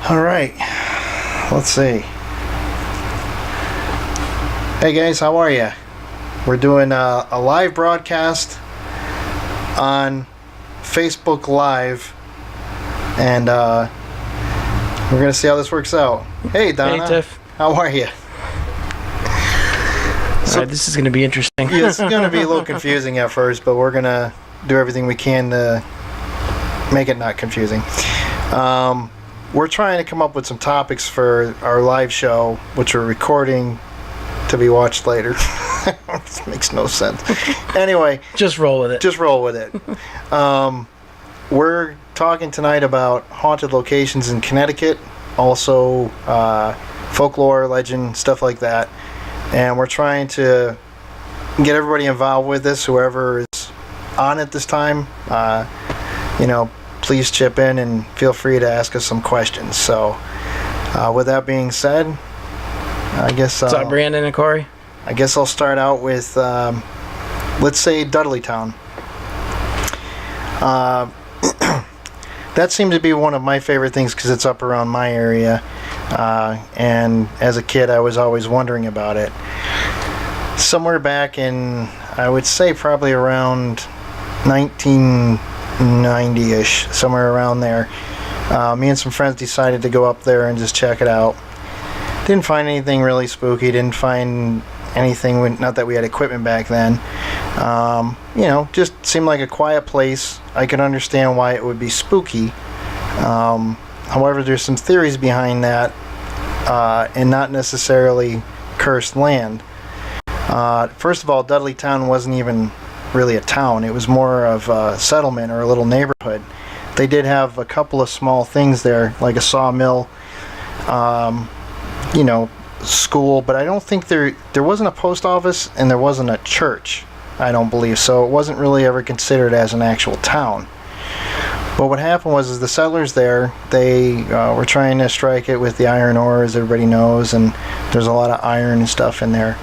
All right, let's see. Hey guys, how are you? We're doing a live broadcast on Facebook Live, and we're gonna see how this works out. Hey Donna, Hey Tiff, how are you? So, alright, this is going to be interesting. Yeah, it's going to be a little confusing at first, but we're going to do everything we can to make it not confusing. We're trying to come up with some topics for our live show, which we're recording to be watched later. This makes no sense. Anyway. Just roll with it. Just roll with it. We're talking tonight about haunted locations in Connecticut, also folklore, legend, stuff like that. And we're trying to get everybody involved with this, whoever is on at this time. Please chip in and feel free to ask us some questions. So, with that being said, I guess... What's up, Brandon and Corey? I guess I'll start out with, let's say, Dudleytown. That seemed to be one of my favorite things because it's up around my area. And as a kid, I was always wondering about it. Somewhere back in, I would say probably around 1990-ish, somewhere around there, me and some friends decided to go up there and just check it out. Didn't find anything really spooky, didn't find anything, not that we had equipment back then. Just seemed like a quiet place. I could understand why it would be spooky. However, there's some theories behind that, and not necessarily cursed land. First of all, Dudleytown wasn't even really a town. It was more of a settlement or a little neighborhood. They did have a couple of small things there, like a sawmill, school, but I don't think there wasn't a post office and there wasn't a church, I don't believe. So it wasn't really ever considered as an actual town. But what happened was the settlers there, they were trying to strike it with the iron ore, as everybody knows, and there's a lot of iron and stuff in there.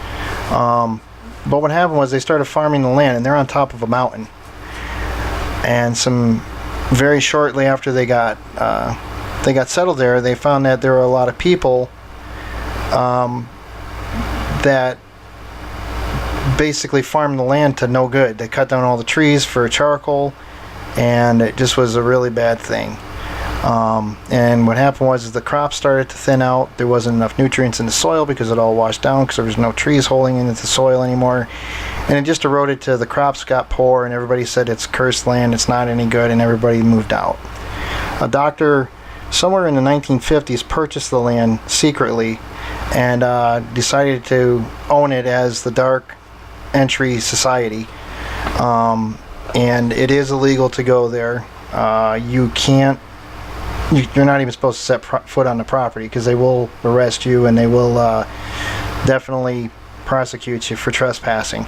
But what happened was they started farming the land, and they're on top of a mountain. And very shortly after they got settled there, they found that there were a lot of people that basically farmed the land to no good. They cut down all the trees for charcoal, and it just was a really bad thing. And what happened was the crops started to thin out. There wasn't enough nutrients in the soil because it all washed down because there was no trees holding into the soil anymore. And it just eroded to the crops got poor, and everybody said it's cursed land, it's not any good, and everybody moved out. A doctor somewhere in the 1950s purchased the land secretly and decided to own it as the Dark Entry Society. And it is illegal to go there. You're not even supposed to set foot on the property because they will arrest you and they will definitely prosecute you for trespassing.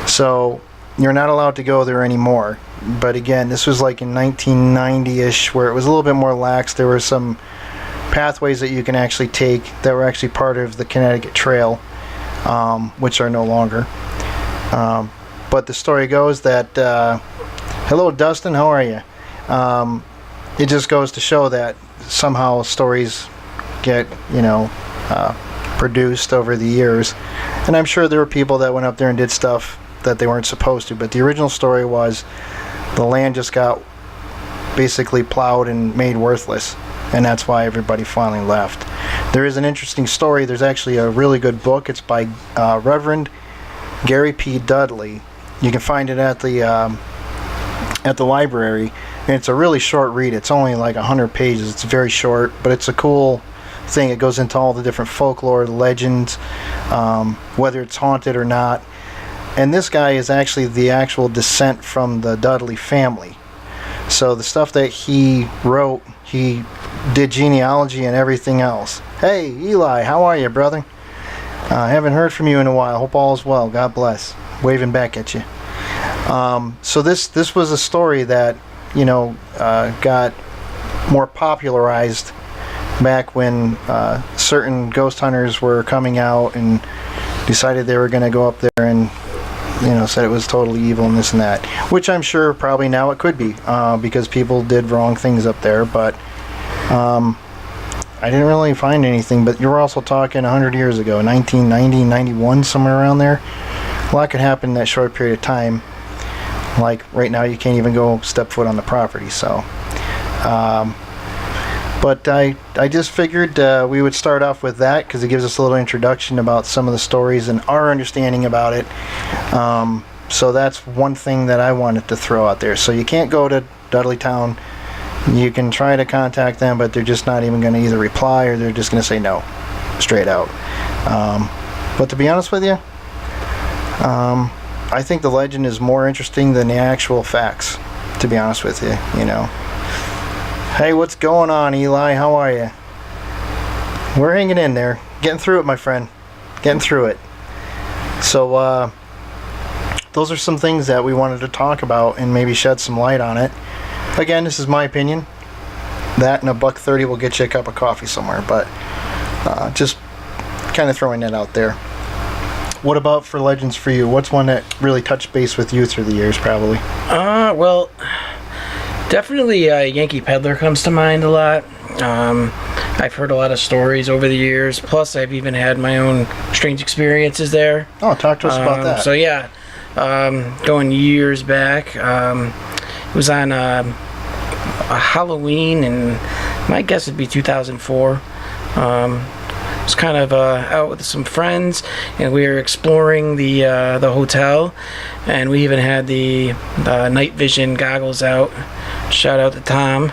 So you're not allowed to go there anymore. But again, this was like in 1990-ish, where it was a little bit more lax. There were some pathways that you can actually take that were actually part of the Connecticut Trail, which are no longer. But the story goes that, hello Dustin, how are you? It just goes to show that somehow stories get, produced over the years. And I'm sure there were people that went up there and did stuff that they weren't supposed to. But the original story was the land just got basically plowed and made worthless. And that's why everybody finally left. There is an interesting story. There's actually a really good book. It's by Reverend Gary P. Dudley. You can find it at the library. And it's a really short read. It's only like 100 pages. It's very short, but it's a cool thing. It goes into all the different folklore, legends, whether it's haunted or not. And this guy is actually the actual descent from the Dudley family. So the stuff that he wrote, he did genealogy and everything else. Hey, Eli, how are you, brother? I haven't heard from you in a while. Hope all is well. God bless. Waving back at you. So this was a story that got more popularized back when certain ghost hunters were coming out and decided they were going to go up there and said it was totally evil and this and that, which I'm sure probably now it could be because people did wrong things up there. But I didn't really find anything, but you were also talking 100 years ago, 1990, 91, somewhere around there. A lot could happen in that short period of time. Like right now, you can't even go step foot on the property. So, but I just figured we would start off with that because it gives us a little introduction about some of the stories and our understanding about it. So that's one thing that I wanted to throw out there. So you can't go to Dudleytown. You can try to contact them, but they're just not even going to either reply or they're just going to say no, straight out. But to be honest with you, I think the legend is more interesting than the actual facts, to be honest with you, you know. Hey, what's going on, Eli? How are you? We're hanging in there. Getting through it, my friend. Getting through it. So, those are some things that we wanted to talk about and maybe shed some light on it. Again, this is my opinion. That and $1.30 will get you a cup of coffee somewhere, but just kind of throwing that out there. What about for legends for you? What's one that really touched base with you through the years, probably? Well, definitely Yankee Peddler comes to mind a lot. I've heard a lot of stories over the years. Plus, I've even had my own strange experiences there. Oh, talk to us about that. So yeah, going years back, it was on a Halloween, and my guess would be 2004. I was kind of out with some friends, and we were exploring the hotel, and we even had the night vision goggles out. Shout out to Tom.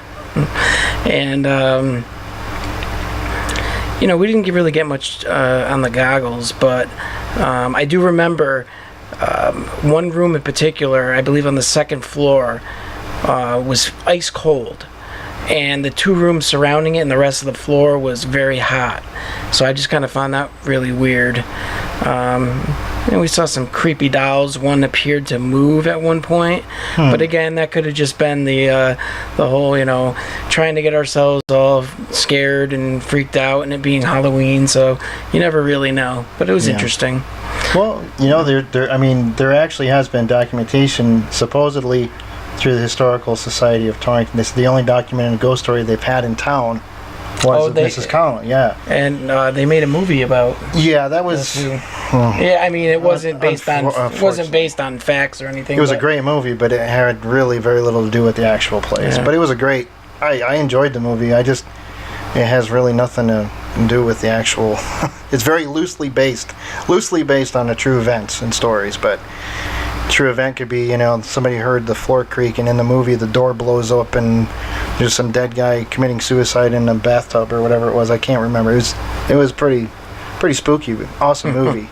And we didn't really get much on the goggles, but I do remember one room in particular, I believe on the second floor, was ice cold, and the two rooms surrounding it and the rest of the floor was very hot. So I just kind of found that really weird. We saw some creepy dolls. One appeared to move at one point, but again, that could have just been the whole, trying to get ourselves all scared and freaked out, and it being Halloween. So you never really know, but it was interesting. Well, there actually has been documentation, supposedly through the Historical Society of Torrington. This is the only documented ghost story they've had in town. Was Mrs. Connell, yeah. And they made a movie about. Yeah, that was. Yeah, I mean, it wasn't based on facts or anything. It was a great movie, but it had really very little to do with the actual place. Yeah. But it was a great. I enjoyed the movie. It has really nothing to do with the actual. It's very loosely based on the true events and stories, but. True event could be, somebody heard the floor creak, and in the movie the door blows up and there's some dead guy committing suicide in a bathtub or whatever it was. I can't remember. It was pretty spooky, awesome movie.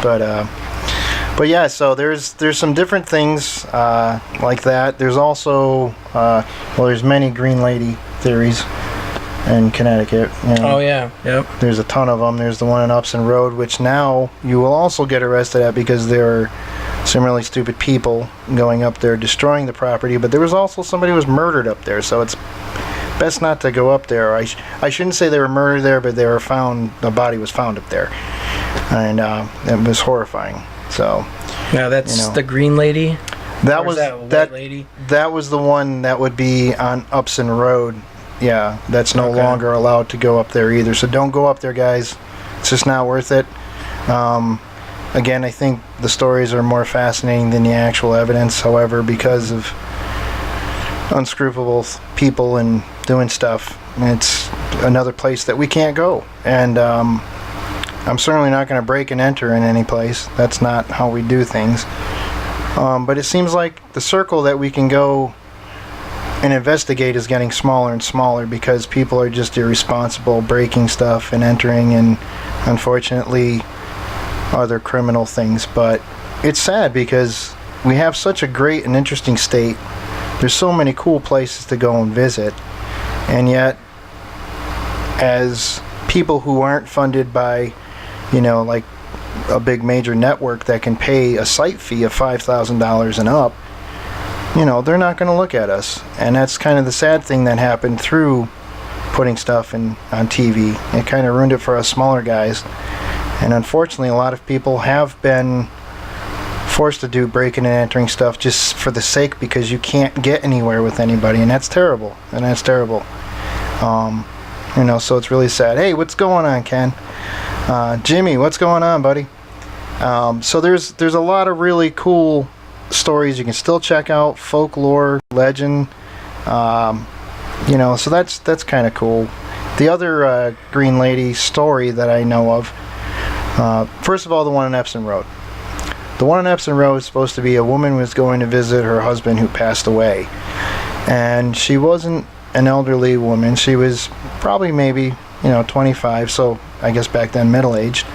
But yeah, so there's some different things like that. There's also there's many Green Lady theories in Connecticut. Oh yeah, yep. There's a ton of them. There's the one in Upson Road, which now you will also get arrested at because there are some really stupid people going up there destroying the property, but there was also somebody who was murdered up there, so it's best not to go up there. I shouldn't say they were murdered there, but the body was found up there, and it was horrifying. So now that's the Green Lady. That was that lady. That was the one that would be on Upson Road. Yeah, that's no longer allowed to go up there either. So don't go up there, guys. It's just not worth it. Again, I think the stories are more fascinating than the actual evidence. However, because of unscrupulous people and doing stuff, it's another place that we can't go. And I'm certainly not going to break and enter in any place. That's not how we do things. But it seems like the circle that we can go and investigate is getting smaller and smaller because people are just irresponsible, breaking stuff and entering, and unfortunately other criminal things. But it's sad because we have such a great and interesting state. There's so many cool places to go and visit, and yet as people who aren't funded by like a big major network that can pay a site fee of $5,000 and up, they're not going to look at us. And that's kind of the sad thing that happened through putting stuff on TV. It kind of ruined it for us smaller guys. And unfortunately, a lot of people have been forced to do breaking and entering stuff just for the sake because you can't get anywhere with anybody, and that's terrible. So it's really sad. Hey, what's going on, Ken? Jimmy, what's going on, buddy? So there's a lot of really cool stories you can still check out, folklore, legend, so that's kind of cool. The other Green Lady story that I know of, first of all, the one on Epsom Road. The one on Epsom Road is supposed to be a woman who was going to visit her husband who passed away. And she wasn't an elderly woman. She was probably maybe, 25, so I guess back then middle-aged.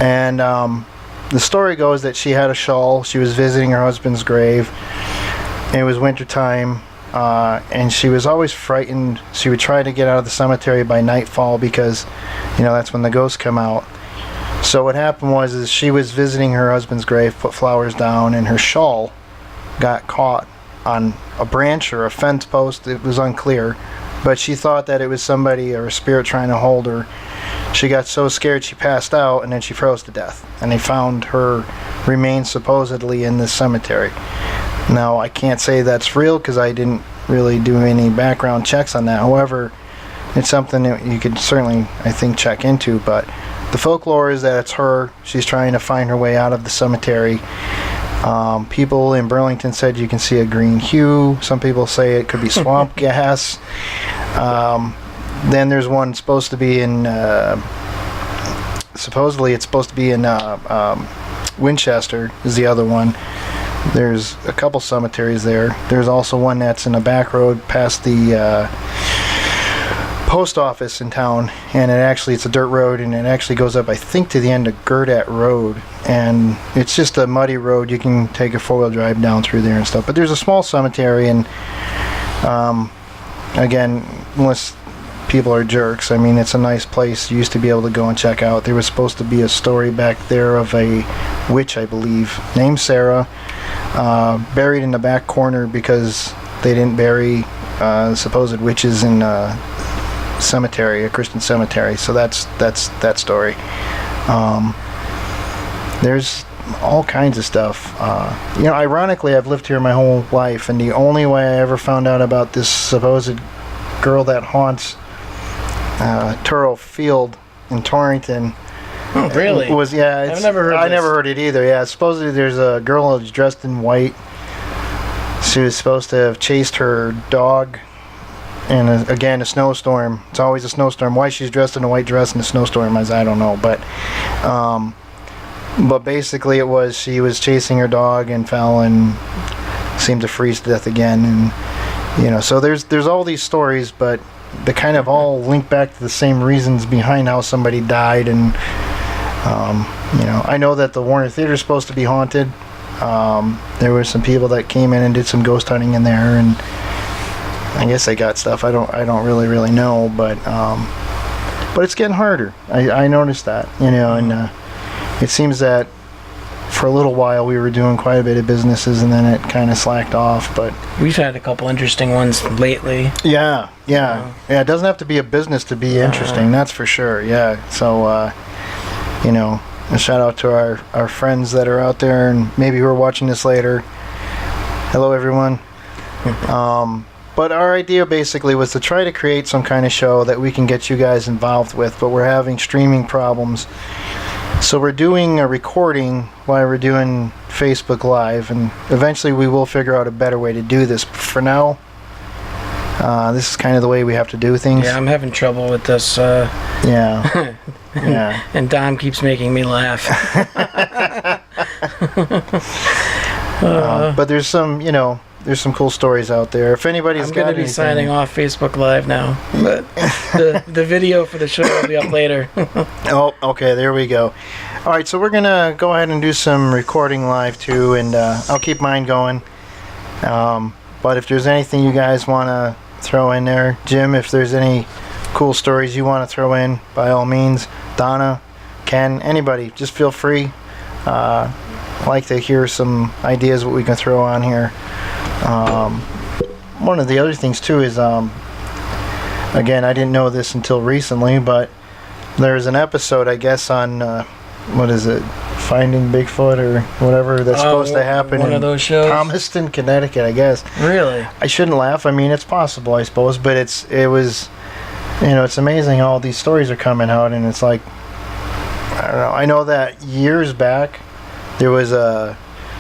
And the story goes that she had a shawl. She was visiting her husband's grave. It was wintertime, and she was always frightened. She would try to get out of the cemetery by nightfall because, that's when the ghosts come out. So what happened was she was visiting her husband's grave, put flowers down, and her shawl got caught on a branch or a fence post. It was unclear, but she thought that it was somebody or a spirit trying to hold her. She got so scared she passed out, and then she froze to death. And they found her remains supposedly in this cemetery. Now, I can't say that's real because I didn't really do any background checks on that. However, it's something that you could certainly, I think, check into, but the folklore is that it's her. She's trying to find her way out of the cemetery. People in Burlington said you can see a green hue. Some people say it could be swamp gas. Then there's one supposed to be in, supposedly it's supposed to be in Winchester is the other one. There's a couple cemeteries there. There's also one that's in a back road past the post office in town, and it's a dirt road, and it actually goes up, I think, to the end of Gurdat Road, and it's just a muddy road. You can take a four-wheel drive down through there and stuff, but there's a small cemetery, and again, unless people are jerks, I mean, it's a nice place. You used to be able to go and check out. There was supposed to be a story back there of a witch, I believe, named Sarah, buried in the back corner because they didn't bury supposed witches in cemetery, a Christian cemetery. So that's that story. There's all kinds of stuff. Ironically, I've lived here my whole life, and the only way I ever found out about this supposed girl that haunts Turtle Field in Torrington Really? was I've never heard I this. never heard it either. Yeah, supposedly there's a girl who's dressed in white. She was supposed to have chased her dog in a snowstorm. It's always a snowstorm. Why she's dressed in a white dress in a snowstorm, I don't know. But basically it was she was chasing her dog and fell and seemed to freeze to death again. And so there's all these stories, but they kind of all link back to the same reasons behind how somebody died. And I know that the Warner Theater is supposed to be haunted. There were some people that came in and did some ghost hunting in there, and I guess they got stuff. I don't really know, but it's getting harder. I noticed that, and it seems that for a little while we were doing quite a bit of businesses, and then it kind of slacked off. But we've had a couple interesting ones lately. Yeah. It doesn't have to be a business to be interesting. That's for sure. Yeah. So a shout out to our friends that are out there and maybe who are watching this later. Hello, everyone. But our idea basically was to try to create some kind of show that we can get you guys involved with, but we're having streaming problems. So we're doing a recording while we're doing Facebook Live, and eventually we will figure out a better way to do this. For now, this is kind of the way we have to do things. Yeah, I'm having trouble with this. Yeah. Yeah. And Dom keeps making me laugh. But there's some, there's some cool stories out there. If anybody's I'm going to be signing off Facebook Live now, but the video for the show will be up later. Oh, okay, there we go. All right, so we're going to go ahead and do some recording live too, and I'll keep mine going. But if there's anything you guys want to throw in there, Jim, if there's any cool stories you want to throw in, by all means. Donna, Ken, anybody, just feel free. I'd like to hear some ideas what we can throw on here. One of the other things too is, again, I didn't know this until recently, but there's an episode, I guess, on what is it, Finding Bigfoot or whatever that's supposed to happen one in of those shows? Thomaston, Connecticut, I guess. Really? I shouldn't laugh. I mean, it's possible, I suppose, but it was it's amazing how all these stories are coming out, and it's like, I don't know. I know that years back, there was a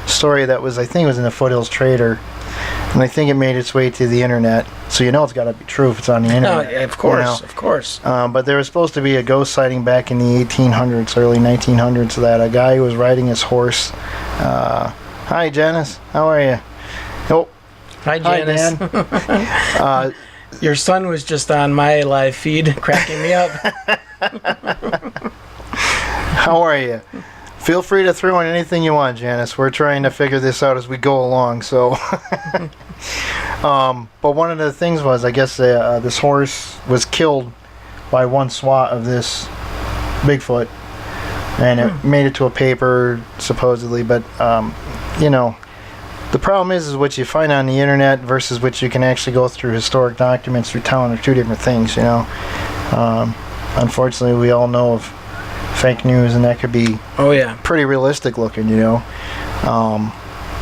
story that was, I think it was in the Foothills Trader, and I think it made its way to the internet. So it's got to be true if it's on the internet. No, of course, of course. But there was supposed to be a ghost sighting back in the 1800s, early 1900s, that a guy was riding his horse. Hi, Janice. How are you? Oh, hi, Janice. Hi, Dan. Your son was just on my live feed, cracking me up. How are you? Feel free to throw in anything you want, Janice. We're trying to figure this out as we go along. So, but one of the things was, I guess this horse was killed by one swat of this Bigfoot, and it made it to a paper supposedly. But the problem is what you find on the internet versus what you can actually go through historic documents through town are two different things. Unfortunately, we all know of fake news, and that could be pretty realistic looking,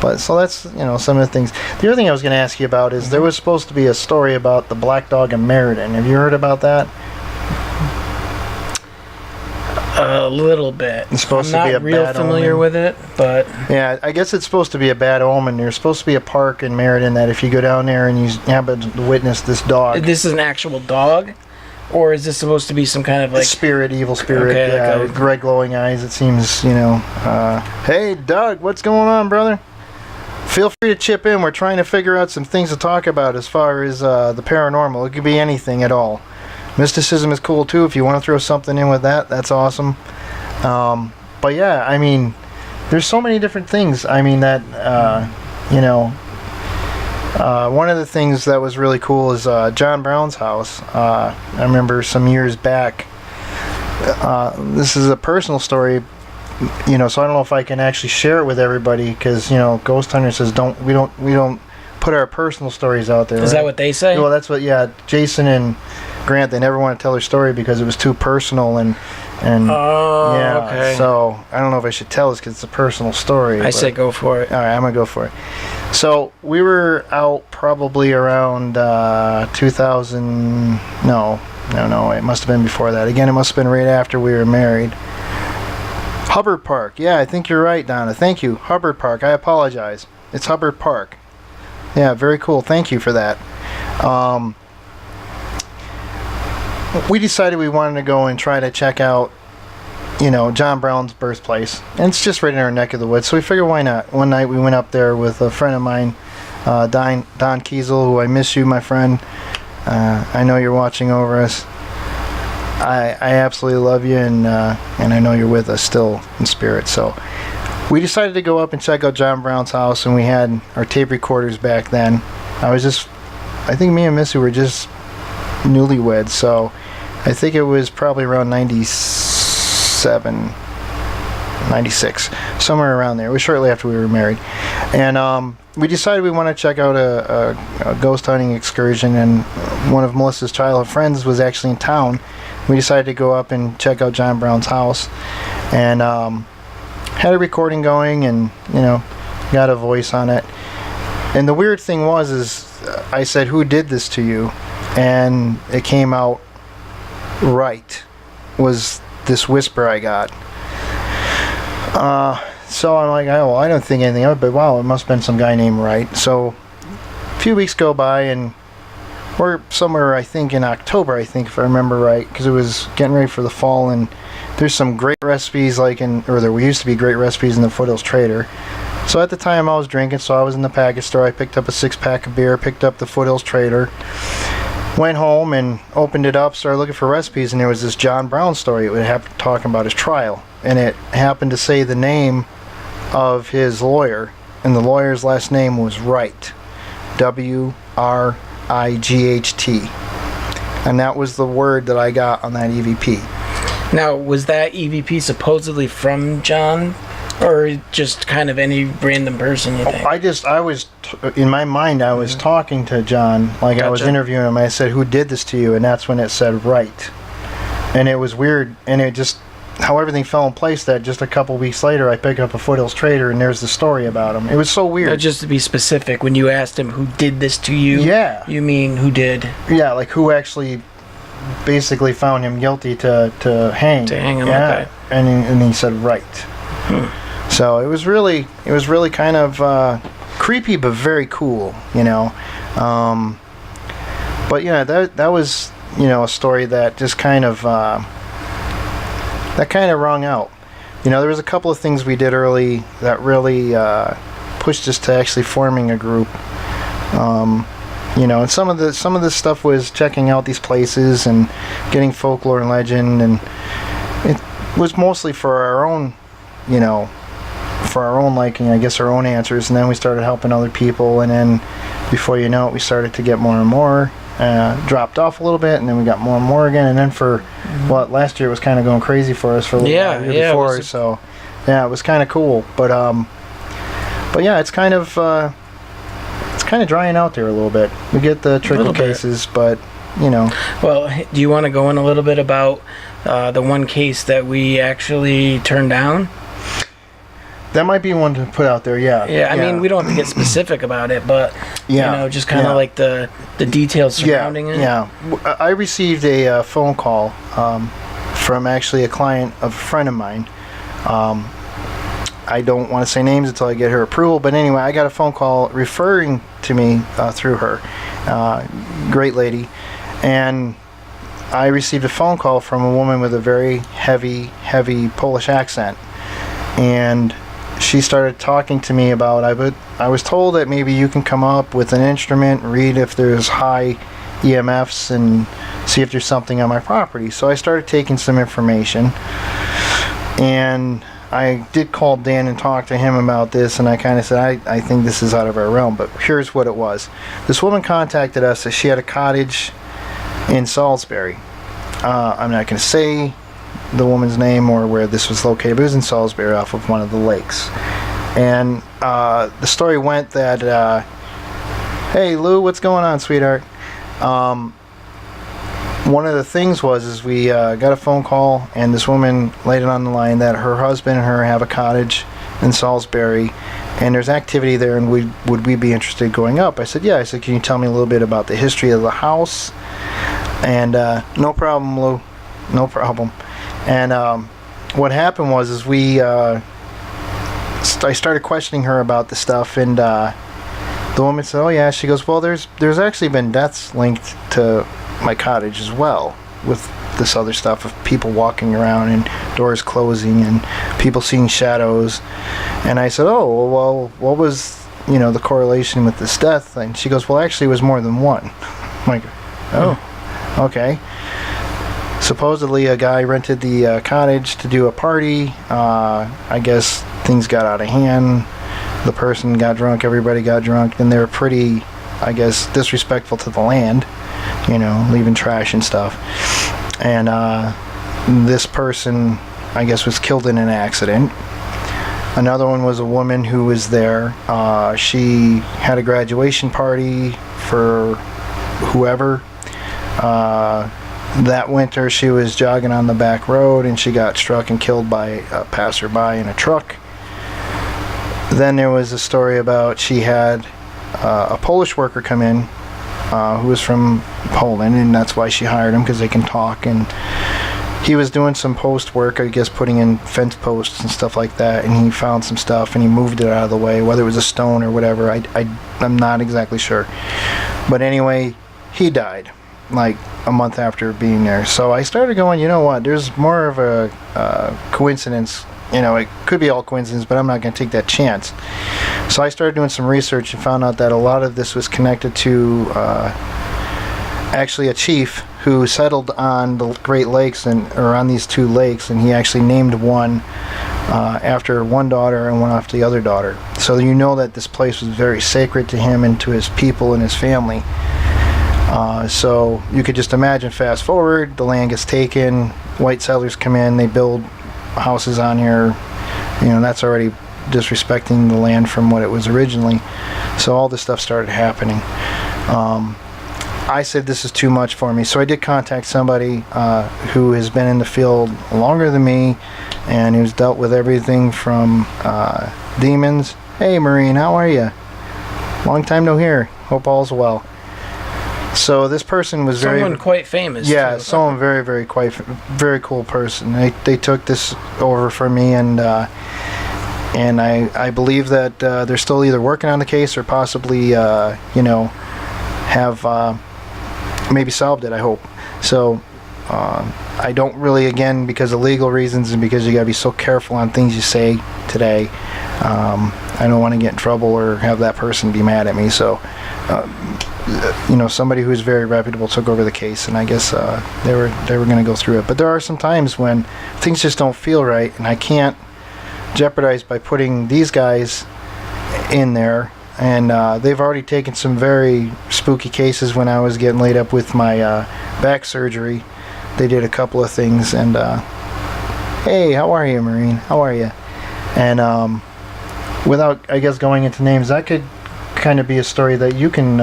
but so that's some of the things. The other thing I was going to ask you about is there was supposed to be a story about the black dog in Meriden. Have you heard about that? A little bit. It's supposed I'm to be a not real bad familiar omen. with it, but Yeah, I guess it's supposed to be a bad omen. There's supposed to be a park in Meriden that if you go down there and you happen to witness this dog, this is an actual dog, or is this supposed to be some kind of like spirit, evil spirit, Okay, like red glowing eyes, it seems, Hey, Doug, what's going on, brother? Feel free to chip in. We're trying to figure out some things to talk about as far as the paranormal. It could be anything at all. Mysticism is cool, too. If you want to throw something in with that, that's awesome. But yeah, I mean, there's so many different things. I mean, that, one of the things that was really cool is John Brown's house. I remember some years back. This is a personal story, so I don't know if I can actually share it with everybody because Ghost Hunter says we don't put our personal stories out there. Is right? that what they say? Well, that's what. Yeah, Jason and Grant, they never want to tell their story because it was too personal and yeah. Okay. So I don't know if I should tell this because it's a personal story. I say go for it. All right, I'm gonna go for it. So we were out probably around 2000. No, it must have been before that. Again, it must have been right after we were married. Hubbard Park. Yeah, I think you're right, Donna. Thank you. Hubbard Park. I apologize. It's Hubbard Park. Yeah, very cool. Thank you for that. We decided we wanted to go and try to check out, John Brown's birthplace. And it's just right in our neck of the woods. So we figured, why not? One night we went up there with a friend of mine, Don Kiesel, who I miss you, my friend. I know you're watching over us. I absolutely love you, and I know you're with us still in spirit. So we decided to go up and check out John Brown's house, and we had our tape recorders back then. I think me and Missy were just newlyweds, so I think it was probably around 97, 96, somewhere around there. It was shortly after we were married. And we decided we want to check out a ghost hunting excursion, and one of Melissa's childhood friends was actually in town. We decided to go up and check out John Brown's house, and had a recording going, and got a voice on it. And the weird thing is I said, "Who did this to you?" And it came out right. Was this whisper I got? So I'm like, oh, well, I don't think anything of it, but wow, it must have been some guy named Wright. So a few weeks go by, and we're somewhere, I think, in October, if I remember right, because it was getting ready for the fall, and there's some great recipes, there used to be great recipes in the Foothills Trader. So at the time I was drinking, so I was in the package store. I picked up a 6-pack of beer, picked up the Foothills Trader, went home and opened it up, started looking for recipes, and there was this John Brown story. It happened talking about his trial, and it happened to say the name of his lawyer, and the lawyer's last name was Wright, Wright, and that was the word that I got on that EVP. Now, was that EVP supposedly from John, or just kind of any random person you think? In my mind, I was talking to John, I was interviewing him. I said, "Who did this to you?" And that's when it said Wright. And it was weird, and it just, how everything fell in place, that just a couple weeks later, I picked up a Foothills Trader, and there's the story about him. It was so weird. Now, just to be specific, when you asked him who did this to you, Yeah. you mean who did? Yeah, who actually basically found him guilty to hang. To hang him, yeah. okay. And he said right. So it was really kind of creepy, but very cool, you know. But yeah, that was, you know, a story that just kind of rung out. You know, there was a couple of things we did early that really pushed us to actually forming a group. You know, and some of this stuff was checking out these places and getting folklore and legend, and it was mostly for our own, you know, for our own liking, I guess, our own answers. And then we started helping other people, and then before you know it, we started to get more and more. Dropped off a little bit, and then we got more and more again, and then for last year was kind of going crazy for us for a little while the year before. So yeah, it was kind of cool, but yeah, it's kind of drying out there a little bit. We get the trickle cases, but you know. Well, do you want to go in a little bit about the one case that we actually turned down? That might be one to put out there, yeah. Yeah, I mean, we don't have to get specific about it, but, you know, just kind of like the details surrounding it. Yeah, I received a phone call from actually a client of a friend of mine. I don't want to say names until I get her approval, but anyway, I got a phone call referring to me through her. Great lady. And I received a phone call from a woman with a very heavy Polish accent. And she started talking to me about, I was told that maybe you can come up with an instrument, read if there's high EMFs, and see if there's something on my property. So I started taking some information, and I did call Dan and talk to him about this, and I kind of said, I think this is out of our realm, but here's what it was. This woman contacted us that she had a cottage in Salisbury. I'm not going to say the woman's name or where this was located, but it was in Salisbury off of one of the lakes. And the story went that, hey Lou, what's going on, sweetheart? One of the things is we got a phone call, and this woman laid it on the line that her husband and her have a cottage in Salisbury, and there's activity there, and would we be interested in going up? I said, yeah. I said, can you tell me a little bit about the history of the house? And no problem, Lou, no problem. And what happened was I started questioning her about the stuff, and the woman said, oh yeah. She goes, well, there's actually been deaths linked to my cottage as well, with this other stuff of people walking around and doors closing and people seeing shadows. And I said, oh well, what was, you know, the correlation with this death? And she goes, well, actually it was more than one. I'm like, oh, okay. Supposedly a guy rented the cottage to do a party. I guess things got out of hand. The person got drunk, everybody got drunk, and they were pretty, I guess, disrespectful to the land, you know, leaving trash and stuff. And this person, I guess, was killed in an accident. Another one was a woman who was there. She had a graduation party for whoever. That winter she was jogging on the back road, and she got struck and killed by a passerby in a truck. Then there was a story about she had a Polish worker come in who was from Poland, and that's why she hired him, because they can talk. And he was doing some post work, I guess, putting in fence posts and stuff like that, and he found some stuff and he moved it out of the way, whether it was a stone or whatever. I'm not exactly sure, but anyway, he died like a month after being there. So I started going, you know what, there's more of a coincidence. You know, it could be all coincidence, but I'm not going to take that chance. So I started doing some research and found out that a lot of this was connected to actually a chief who settled on the Great Lakes, or on these two lakes, and he actually named one after one daughter and one after the other daughter. So you know that this place was very sacred to him and to his people and his family. So you could just imagine, fast forward, the land gets taken, white settlers come in, they build houses on here. You know, that's already disrespecting the land from what it was originally. So all this stuff started happening. I said this is too much for me, so I did contact somebody who has been in the field longer than me, and who's dealt with everything from demons. Hey Maureen, how are you? Long time no hear. Hope all's well. So this person was Someone quite famous. yeah, too. someone very very cool person. They took this over from me, and I believe that they're still either working on the case or possibly have maybe solved it. I hope so. I don't really, again, because of legal reasons and because you gotta be so careful on things you say today. I don't want to get in trouble or have that person be mad at me. So, somebody who's very reputable took over the case, and I guess they were going to go through it. But there are some times when things just don't feel right, and I can't jeopardize by putting these guys in there. And they've already taken some very spooky cases when I was getting laid up with my back surgery. They did a couple of things, and hey, how are you, Maureen? How are you? And without, I guess, going into names, that could kind of be a story that you can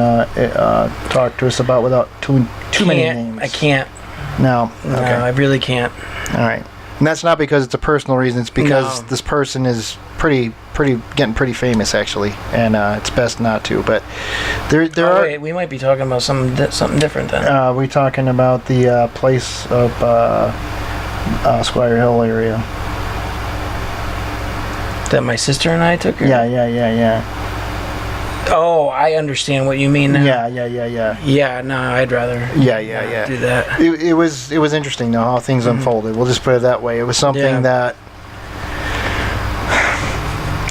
talk to us about without too many names. I can't. No. No, Okay. I really can't. All right. And that's not because it's a personal reason. It's because this person is getting pretty famous, actually, and it's best not to. But there are. Wait, we might be talking about something different then. We're talking about the place up Squire Hill area. That my sister and I took. Yeah. Oh, I understand what you mean now. Yeah. Yeah, no, I'd rather. Yeah. Do that. It was interesting though how things unfolded. We'll just put it that way. It was something that.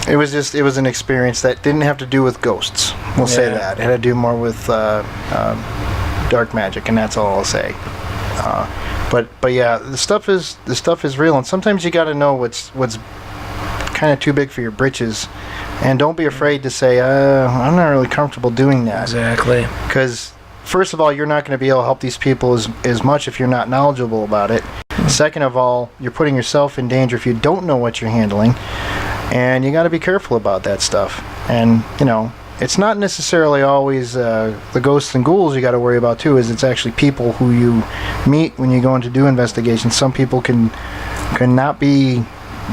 It was an experience that didn't have to do with ghosts. We'll say that. It had to do more with dark magic, and that's all I'll say. But yeah, the stuff is real, and sometimes you got to know what's kind of too big for your britches, and don't be afraid to say, I'm not really comfortable doing that. Exactly. Because first of all, you're not going to be able to help these people as much if you're not knowledgeable about it. Second of all, you're putting yourself in danger if you don't know what you're handling. And you got to be careful about that stuff. And, it's not necessarily always the ghosts and ghouls you got to worry about, too, is it's actually people who you meet when you go in to do investigations. Some people can not be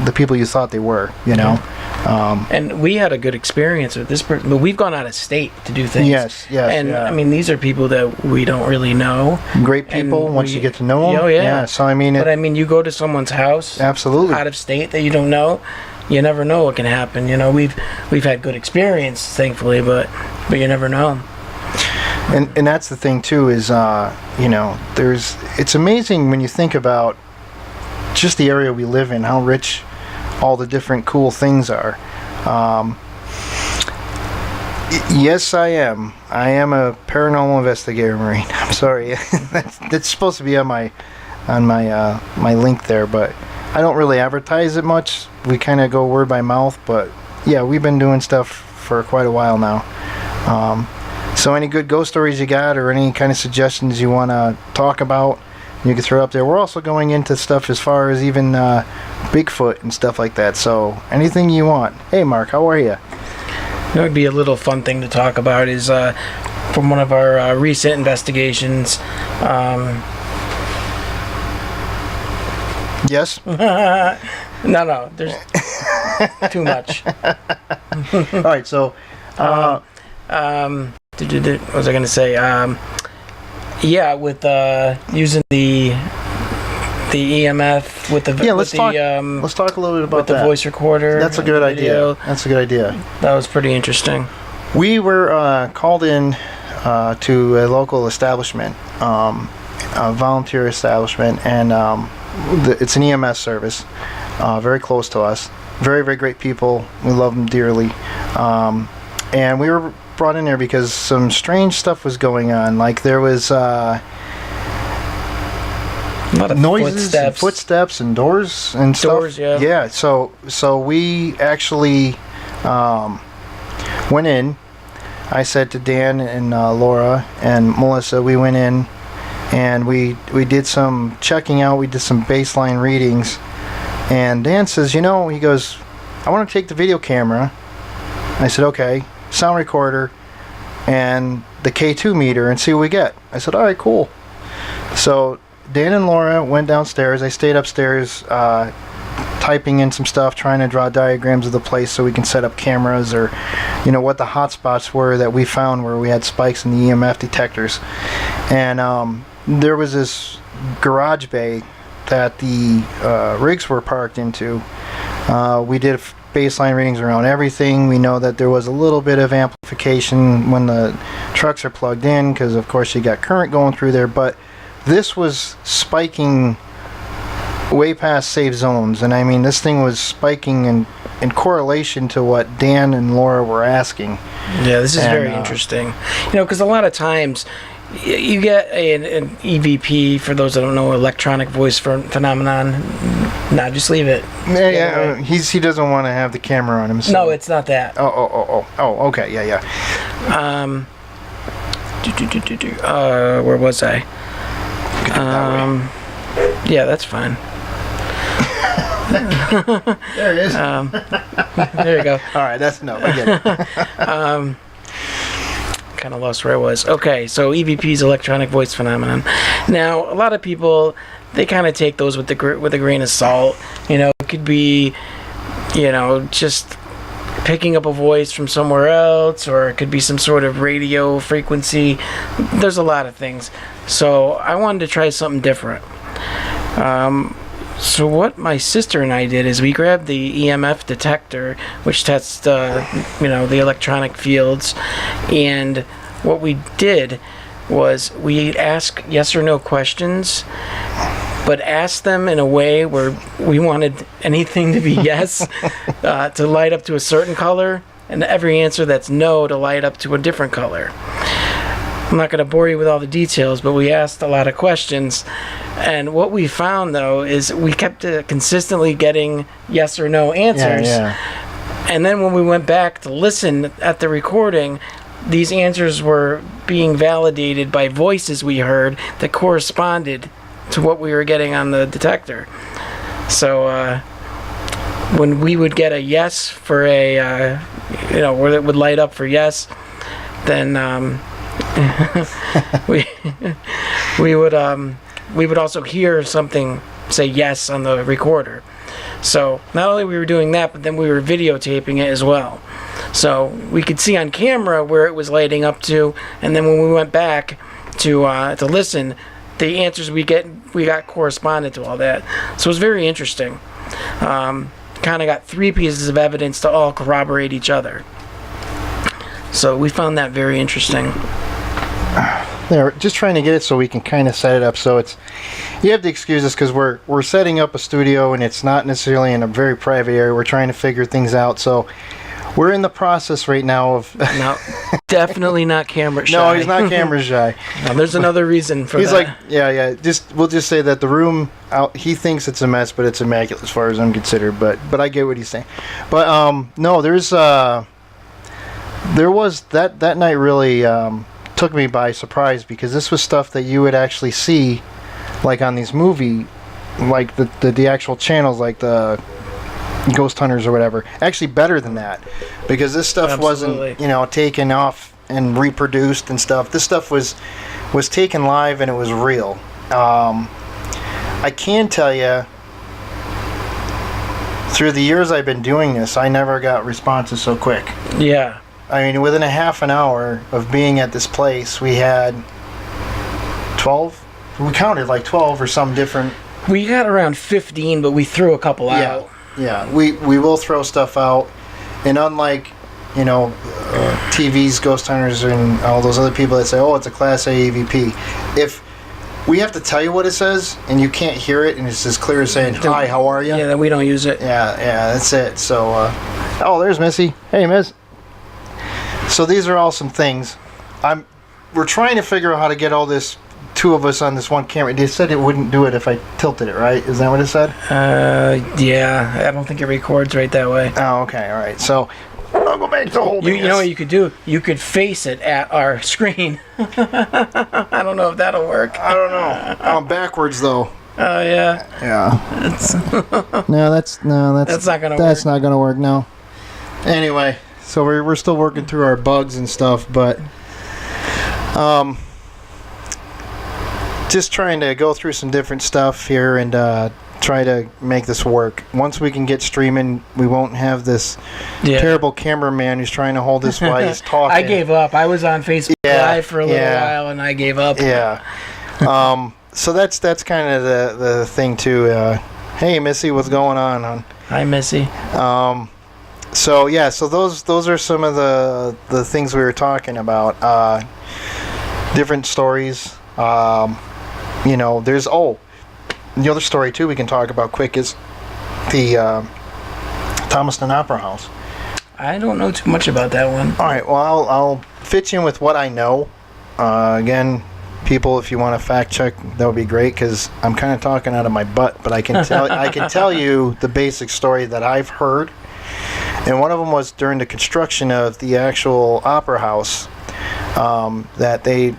the people you thought they were, And we had a good experience with this person, but we've gone out of state to do things. Yes. And, I mean, these are people that we don't really know. Great people once you get to know them. Oh, yeah. So, But, you go to someone's house. Absolutely. Out of state that you don't know. You never know what can happen. We've had good experience, thankfully, but you never know. And that's the thing too is it's amazing when you think about just the area we live in, how rich all the different cool things are. Yes, I am a paranormal investigator, Maureen. I'm sorry. that's supposed to be on my link there, but I don't really advertise it much. We kind of go word by mouth, but yeah, we've been doing stuff for quite a while now. So any good ghost stories you got or any kind of suggestions you want to talk about, you can throw up there. We're also going into stuff as far as even Bigfoot and stuff like that. So anything you want. Hey, Mark, how are you? That would be a little fun thing to talk about is from one of our recent investigations. Yes? No, there's too much. All right, so... what was I going to say? With using the EMF with the let's talk a little bit about with the voice recorder. That's a good idea. That's a good idea. That was pretty interesting. We were called in to a local establishment, a volunteer establishment, and it's an EMS service, very close to us. Very, very great people. We love them dearly. And we were brought in there because some strange stuff was going on. Like there was a lot of noises, footsteps, and doors and stuff. Doors, yeah. Yeah. So we actually went in. I said to Dan and Laura and Melissa, we went in and we did some checking out. We did some baseline readings. And Dan says, he goes, I want to take the video camera. I said, okay, sound recorder, and the K2 meter and see what we get. I said, all right, cool. So Dan and Laura went downstairs. I stayed upstairs typing in some stuff, trying to draw diagrams of the place so we can set up cameras, or what the hot spots were that we found where we had spikes in the EMF detectors. And there was this garage bay that the rigs were parked into. We did baseline readings around everything. We know that there was a little bit of amplification when the trucks are plugged in, because of course you got current going through there, but this was spiking way past safe zones. And I mean, this thing was spiking in correlation to what Dan and Laura were asking. Yeah, this is very interesting. Because a lot of times you get an EVP, for those that don't know, electronic voice phenomenon. Nah, just leave it. Yeah, he doesn't want to have the camera on him. So. No, it's not that. Oh, okay, yeah. Where was I? Yeah, that's fine. There it is. There you go. All right, I get it. Kind of lost where I was. Okay, so EVP's electronic voice phenomenon. Now, a lot of people, they kind of take those with a grain of salt. It could be, just picking up a voice from somewhere else, or it could be some sort of radio frequency. There's a lot of things. So I wanted to try something different. So what my sister and I did is we grabbed the EMF detector, which tests the electronic fields, and what we did was we asked yes or no questions, but asked them in a way where we wanted anything to be yes to light up to a certain color, and every answer that's no to light up to a different color. I'm not going to bore you with all the details, but we asked a lot of questions, and what we found, though, is we kept consistently getting yes or no answers. Yeah. And then when we went back to listen at the recording, these answers were being validated by voices we heard that corresponded to what we were getting on the detector. So when we would get a yes for a, where it would light up for yes, then we would also hear something say yes on the recorder. So not only we were doing that, but then we were videotaping it as well. So we could see on camera where it was lighting up to, and then when we went back to listen, the answers we got corresponded to all that. So it was very interesting. Kind of got three pieces of evidence to all corroborate each other. So we found that very interesting. Yeah, just trying to get it so we can kind of set it up so it's. You have to excuse us because we're setting up a studio and it's not necessarily in a very private area. We're trying to figure things out, so we're in the process right now of. No, definitely not camera shy. No, he's not camera shy. No, there's another reason for he's that. He's like, we'll just say that the room out. He thinks it's a mess, but it's immaculate as far as I'm considered. But I get what he's saying. But no, there was that night really. Took me by surprise because this was stuff that you would actually see like on these movie, like the actual channels, like the Ghost Hunters or whatever. Actually better than that, because this stuff Absolutely. wasn't taken off and reproduced and stuff. This stuff was taken live and it was real. I can tell you, through the years I've been doing this, I never got responses so quick. Yeah. I mean, within a half an hour of being at this place, we had 12. We counted like 12 or some different. We got around 15, but we threw a couple out. Yeah. We will throw stuff out, and unlike TV's Ghost Hunters and all those other people that say, "Oh, it's a Class A EVP," if we have to tell you what it says and you can't hear it and it's as clear as saying, "Hi, how are you?" Yeah, then we don't use it. Yeah, that's it. So, oh, there's Missy. Hey, Miss. So these are all some things. We're trying to figure out how to get all this, two of us on this one camera. They said it wouldn't do it if I tilted it, right? Is that what it said? Yeah. I don't think it records right that way. Oh, okay. All right. So I'll go back to holding You know what you could do? You could face it at our screen. I don't know if that'll work. I don't know. I'm backwards though. Oh yeah. Yeah. No, that's not gonna work. That's not gonna work. No. Anyway. So we're still working through our bugs and stuff, but just trying to go through some different stuff here and try to make this work. Once we can get streaming, we won't have this terrible cameraman who's trying to hold this while he's talking. I gave up. I was on Facebook Live for a little while, and I gave up. Yeah. So that's kind of the thing too. Hey, Missy, what's going on, hon? Hi, Missy. So those are some of the things we were talking about. Different stories. There's the other story too we can talk about quick is the Thomaston Opera House. I don't know too much about that one. All right, well I'll fit you in with what I know. Again, people, if you want to fact check, that would be great because I'm kind of talking out of my butt, but I can tell you the basic story that I've heard. And one of them was during the construction of the actual opera house, that they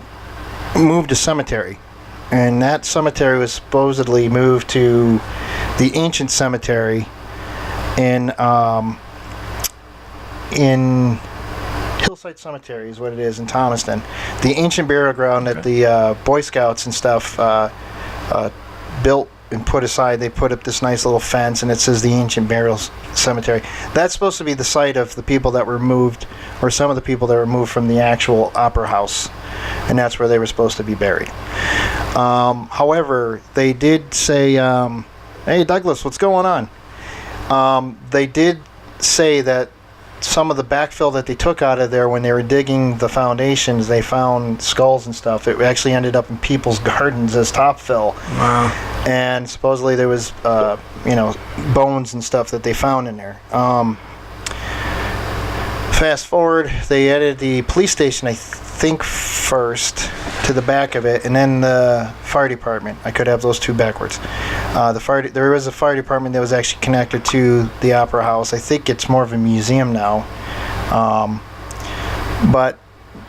moved a cemetery. And that cemetery was supposedly moved to the ancient cemetery in Hillside Cemetery is what it is in Thomaston. The ancient burial ground that the Boy Scouts and stuff built and put aside. They put up this nice little fence, and it says the ancient burial cemetery. That's supposed to be the site of the people that were moved, or some of the people that were moved from the actual opera house, and that's where they were supposed to be buried. However, they did say, hey Douglas, what's going on? They did say that some of the backfill that they took out of there when they were digging the foundations, they found skulls and stuff. It actually ended up in people's gardens as top fill. Wow. And supposedly there was, bones and stuff that they found in there. Fast forward, they added the police station, I think, first to the back of it, and then the fire department. I could have those two backwards. There was a fire department that was actually connected to the opera house. I think it's more of a museum now. But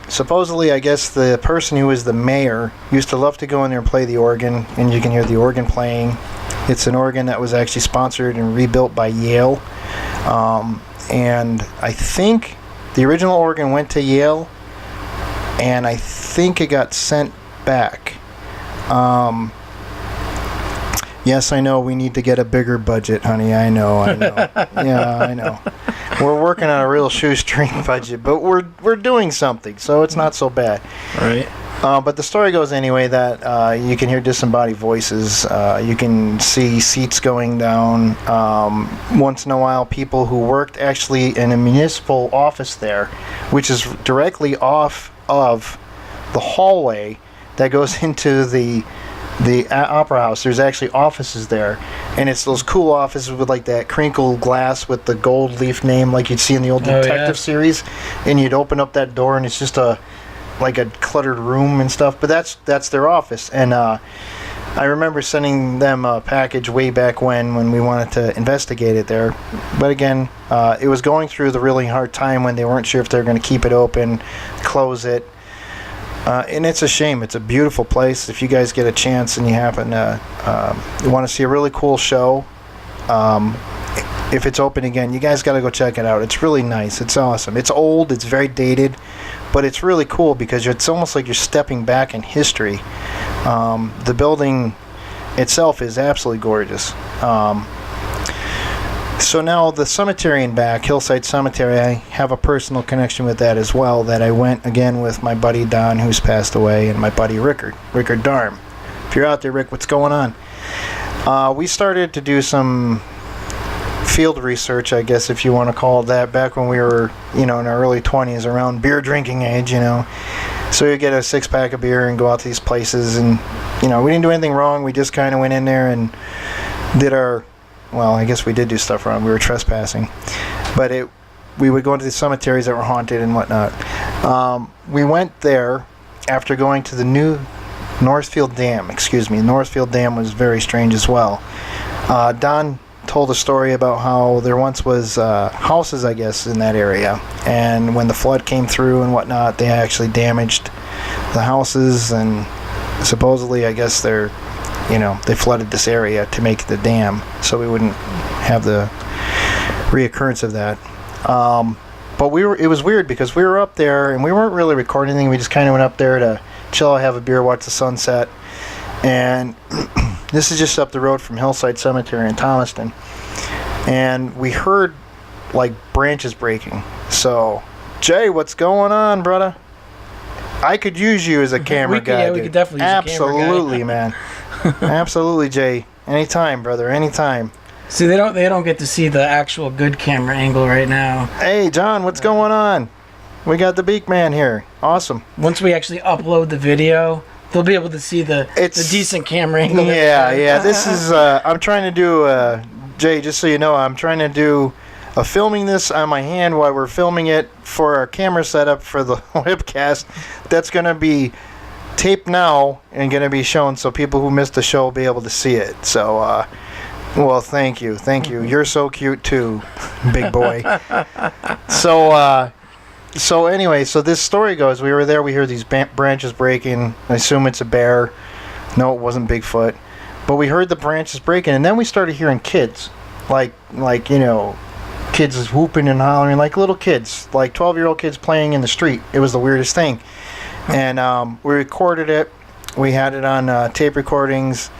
supposedly, I guess the person who was the mayor used to love to go in there and play the organ, and you can hear the organ playing. It's an organ that was actually sponsored and rebuilt by Yale. And I think the original organ went to Yale, and I think it got sent back. Yes, I know we need to get a bigger budget, honey. I know. Yeah, I know. We're working on a real shoestring budget, but we're doing something, so it's not so bad. Right. But the story goes anyway that you can hear disembodied voices. You can see seats going down. Once in a while, people who worked actually in a municipal office there, which is directly off of the hallway that goes into the opera house. There's actually offices there, and it's those cool offices with like that crinkled glass with the gold leaf name like you'd see in the old detective series, and you'd open up that door and it's just like a cluttered room and stuff, but that's their office. And I remember sending them a package way back when we wanted to investigate it there, but again, it was going through the really hard time when they weren't sure if they were going to keep it open, close it. And it's a shame. It's a beautiful place. If you guys get a chance and you happen to want to see a really cool show, if it's open again, you guys got to go check it out. It's really nice. It's awesome. It's old. It's very dated, but it's really cool because it's almost like you're stepping back in history. The building itself is absolutely gorgeous. So now the cemetery in back, Hillside Cemetery, I have a personal connection with that as well, that I went again with my buddy Don, who's passed away, and my buddy Rickard Darm. If you're out there, Rick, what's going on? We started to do some field research, I guess, if you want to call it that, back when we were, in our early 20s, around beer drinking age, So you get a 6-pack of beer and go out to these places, and, we didn't do anything wrong. We just kind of went in there and did our... Well, I guess we did do stuff wrong. We were trespassing. But we would go into the cemeteries that were haunted and whatnot. We went there after going to the new Northfield Dam. Northfield Dam was very strange as well. Don told a story about how there once was houses, I guess, in that area. And when the flood came through and whatnot, they actually damaged the houses. And supposedly, I guess they flooded this area to make the dam so we wouldn't have the reoccurrence of that. But it was weird because we were up there and we weren't really recording anything. We just kind of went up there to chill, have a beer, watch the sunset. And this is just up the road from Hillside Cemetery in Thomaston. And we heard like branches breaking. So, Jay, what's going on, brother? I could use you as a camera guy. Yeah, we could definitely use a camera guy. Absolutely, man. Absolutely, Jay. Anytime, brother. Anytime. See, they don't get to see the actual good camera angle right now. Hey, John, what's going on? We got the Beak Man here. Awesome. Once we actually upload the video, they'll be able to see the decent camera angle. Yeah. This is. I'm trying to do. Jay, just so you know, I'm trying to do filming this on my hand while we're filming it for our camera setup for the webcast. That's going to be taped now and going to be shown so people who missed the show will be able to see it. So, well, thank you. You're so cute too, big boy. So anyway, so this story goes, we were there, we hear these branches breaking. I assume it's a bear. No, it wasn't Bigfoot. But we heard the branches breaking, and then we started hearing kids. Like kids whooping and hollering, like little kids, like 12-year-old kids playing in the street. It was the weirdest thing. And we recorded it. We had it on tape recordings.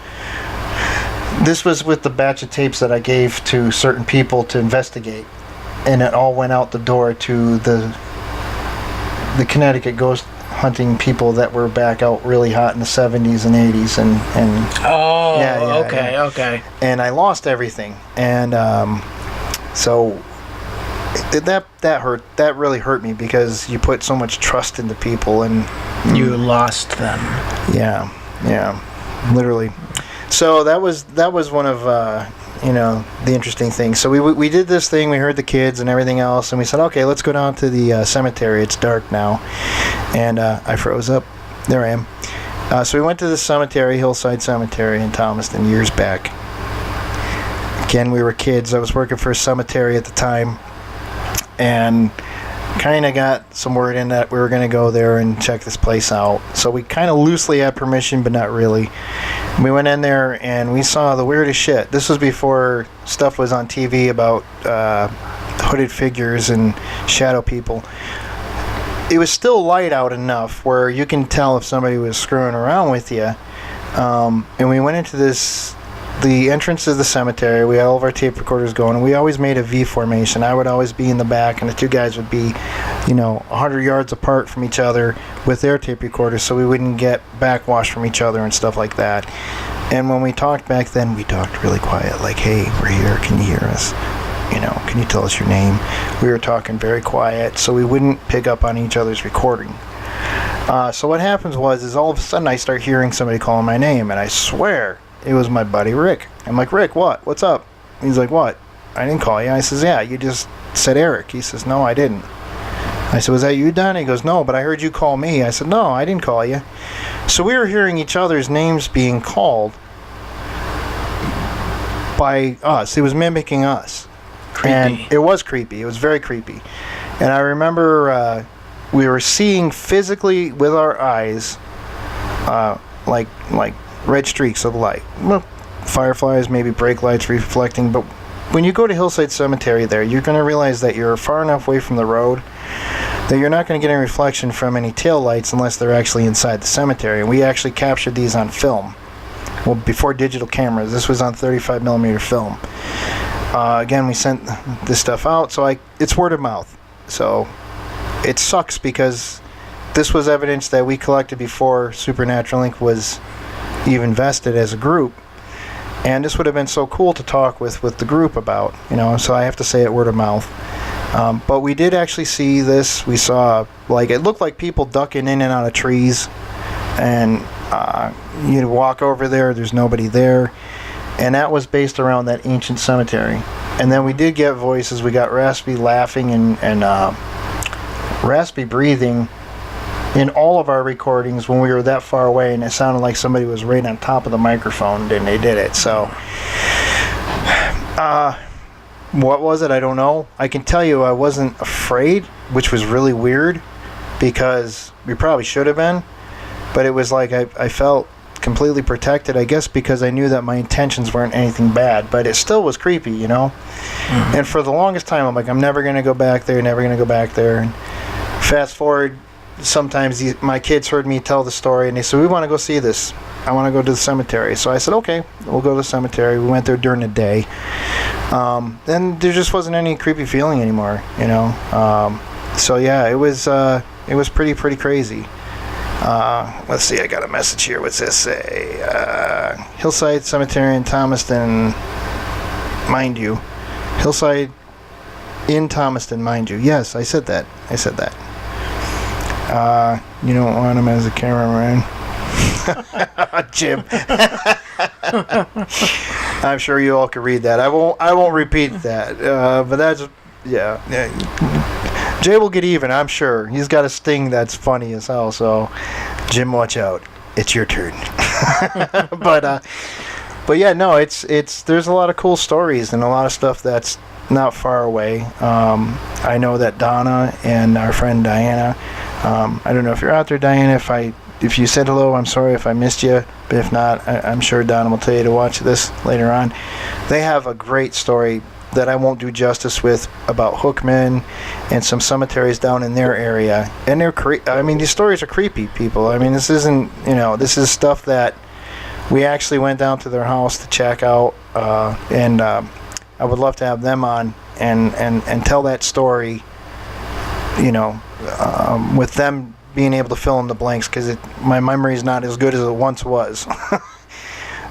This was with the batch of tapes that I gave to certain people to investigate. And it all went out the door to the Connecticut ghost hunting people that were back out really hot in the 70s and 80s. Okay. And I lost everything. And so that hurt. That really hurt me because you put so much trust into people and you lost them. Yeah, literally. So that was one of the interesting things. So we did this thing. We heard the kids and everything else, and we said, okay, let's go down to the cemetery. It's dark now, and I froze up. There I am. So we went to the cemetery, Hillside Cemetery in Thomaston, years back. Again, we were kids. I was working for a cemetery at the time, and kind of got some word in that we were going to go there and check this place out. So we kind of loosely had permission, but not really. We went in there and we saw the weirdest shit. This was before stuff was on TV about hooded figures and shadow people. It was still light out enough where you can tell if somebody was screwing around with you. And we went into the entrance of the cemetery. We had all of our tape recorders going, and we always made a V formation. I would always be in the back, and the two guys would be, 100 yards apart from each other with their tape recorders, so we wouldn't get backwash from each other and stuff like that. And when we talked back then, we talked really quiet, like, hey, we're here, can you hear us? Can you tell us your name? We were talking very quiet, so we wouldn't pick up on each other's recording. So what happens is all of a sudden I start hearing somebody calling my name, and I swear it was my buddy Rick. I'm like, Rick, what? What's up? He's like, what? I didn't call you. I says, yeah, you just said Eric. He says, no, I didn't. I said, was that you, Don? He goes, no, but I heard you call me. I said, no, I didn't call you. So we were hearing each other's names being called by us. It was mimicking us. Creepy. And it was creepy. It was very creepy. And I remember we were seeing physically with our eyes like red streaks of light. Well, fireflies, maybe brake lights reflecting, but when you go to Hillside Cemetery there, you're going to realize that you're far enough away from the road that you're not going to get any reflection from any tail lights unless they're actually inside the cemetery. And we actually captured these on film. Well, before digital cameras. This was on 35 millimeter film. Again, we sent this stuff out, so it's word of mouth. So it sucks because this was evidence that we collected before Supernatural Inc. was even vested as a group, and this would have been so cool to talk with the group about, so I have to say it word of mouth. But we did actually see this. We saw, it looked like people ducking in and out of trees, and you'd walk over there's nobody there, and that was based around that ancient cemetery. And then we did get voices. We got raspy laughing and raspy breathing in all of our recordings when we were that far away, and it sounded like somebody was right on top of the microphone and they did it. So what was it? I don't know. I can tell you I wasn't afraid, which was really weird because we probably should have been, but it was like I felt completely protected, I guess, because I knew that my intentions weren't anything bad, but it still was creepy, Mm-hmm. And for the longest time I'm like, I'm never going to go back there, and fast forward sometimes my kids heard me tell the story and they said, we want to go see this. I want to go to the cemetery. So I said, okay, we'll go to the cemetery. We went there during the day. And there just wasn't any creepy feeling anymore, you know. So yeah, it was pretty crazy. Let's see, I got a message here. What's this say? Hillside Cemetery in Thomaston, mind you. Hillside in Thomaston, mind you. Yes, I said that. You don't want him as a cameraman. Jim. I'm sure you all can read that. I won't repeat that. But that's yeah. Jay will get even, I'm sure. He's got a sting that's funny as hell. So, Jim, watch out. It's your turn. But yeah, no, it's there's a lot of cool stories and a lot of stuff that's not far away. I know that Donna and our friend Diana. I don't know if you're out there, Diana. If you said hello, I'm sorry if I missed you. But if not, I'm sure Donna will tell you to watch this later on. They have a great story that I won't do justice with about Hookman and some cemeteries down in their area. And these stories are creepy, people. I mean, this isn't, this is stuff that we actually went down to their house to check out. And I would love to have them on and tell that story, with them being able to fill in the blanks, because my memory is not as good as it once was.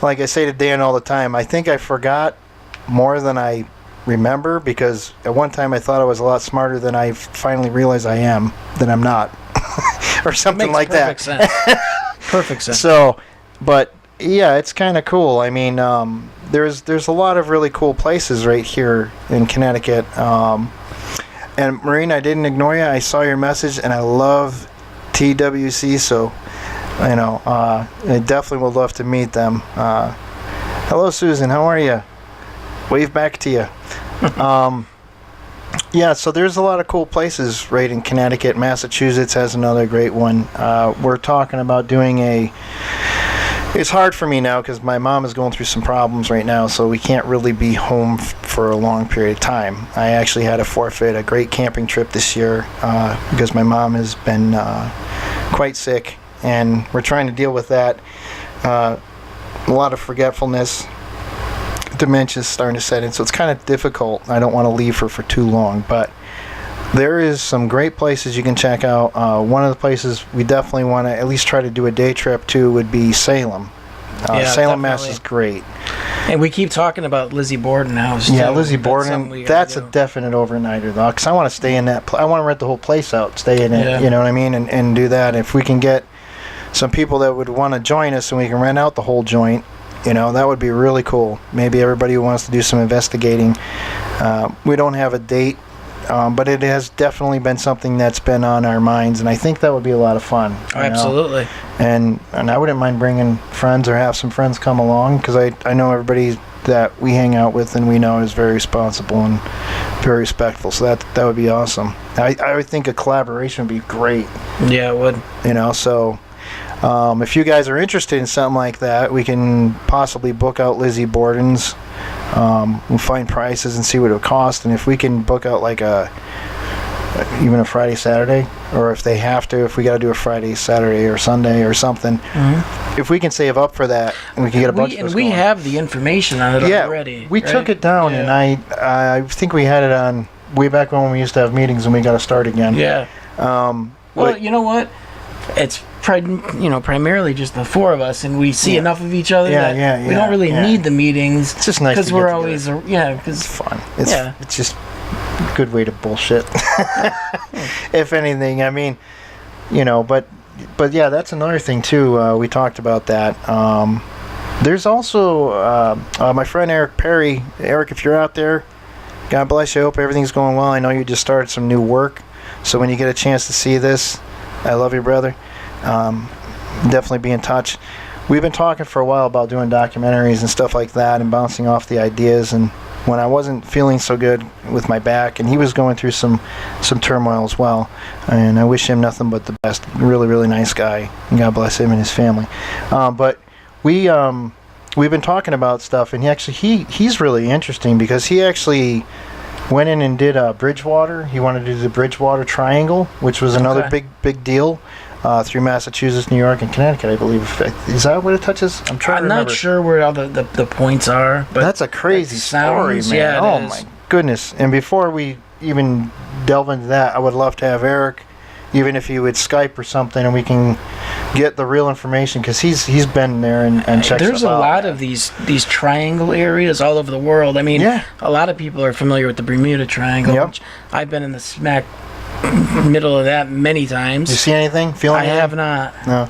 Like I say to Dan all the time, I think I forgot more than I remember, because at one time I thought I was a lot smarter than I finally realized I am, that I'm not. Or something like that. Sense. Perfect sense. So, but yeah, it's kind of cool. I mean, there's a lot of really cool places right here in Connecticut. And Maureen, I didn't ignore you. I saw your message, and I love TWC, so I definitely would love to meet them. Hello, Susan. How are you? Wave back to you. Yeah, so there's a lot of cool places right in Connecticut. Massachusetts has another great one. We're talking about doing it's hard for me now because my mom is going through some problems right now, so we can't really be home for a long period of time. I actually had to forfeit a great camping trip this year because my mom has been quite sick, and we're trying to deal with that. A lot of forgetfulness. Dementia's starting to set in, so it's kind of difficult. I don't want to leave her for too long, but there is some great places you can check out. One of the places we definitely want to at least try to do a day trip to would be Salem. Salem, Mass is great. And we keep talking about Lizzie Borden House. Yeah, too. Lizzie Borden. That's a definite overnighter, though, because I want to stay in that. I want to rent the whole place out, stay in it. You know what I mean, and do that. If we can get some people that would want to join us, and we can rent out the whole joint. That would be really cool. Maybe everybody who wants to do some investigating. We don't have a date, but it has definitely been something that's been on our minds, and I think that would be a lot of fun. Absolutely. And I wouldn't mind bringing friends or have some friends come along, because I know everybody that we hang out with and we know is very responsible and very respectful. So that would be awesome. I would think a collaboration would be great. Yeah, it would. So... if you guys are interested in something like that, we can possibly book out Lizzie Borden's. We'll find prices and see what it would cost, and if we can book out like even a Friday, Saturday, or if they have to, if we got to do a Friday, Saturday, or Sunday or something, if we can save up for that, and we can get a bunch of us we going. have the information on it already. We took it down, and I think we had it on way back when we used to have meetings, and we got to start again. Yeah. Well, you know what? It's primarily just the four of us, and we see enough of each other that we don't really need the meetings. It's just nice because we're always because it's fun. It's just a good way to bullshit. If anything, I mean, but yeah, that's another thing too. We talked about that. There's also my friend Eric Perry. Eric, if you're out there, God bless you. I hope everything's going well. I know you just started some new work, so when you get a chance to see this, I love you, brother. Definitely be in touch. We've been talking for a while about doing documentaries and stuff like that and bouncing off the ideas, and when I wasn't feeling so good with my back, and he was going through some turmoil as well, and I wish him nothing but the best. Really, really nice guy, and God bless him and his family. But we've been talking about stuff, and he's really interesting because he actually went in and did Bridgewater. He wanted to do the Bridgewater Triangle, which was another Okay. big deal through Massachusetts, New York, and Connecticut, I believe. Is that what it touches? I'm trying to I'm remember. not sure where all the points are, but That's a crazy it story, sounds- man. yeah, it Oh is. my goodness! And before we even delve into that, I would love to have Eric, even if he would Skype or something, and we can get the real information, because he's been there and checked There's a stuff out. lot of these triangle areas all over the world. I mean, Yeah. a lot of people are familiar with the Bermuda Triangle. Yep. Which I've been in the smack middle of that many times. You see anything? Feel I anything? have not. No.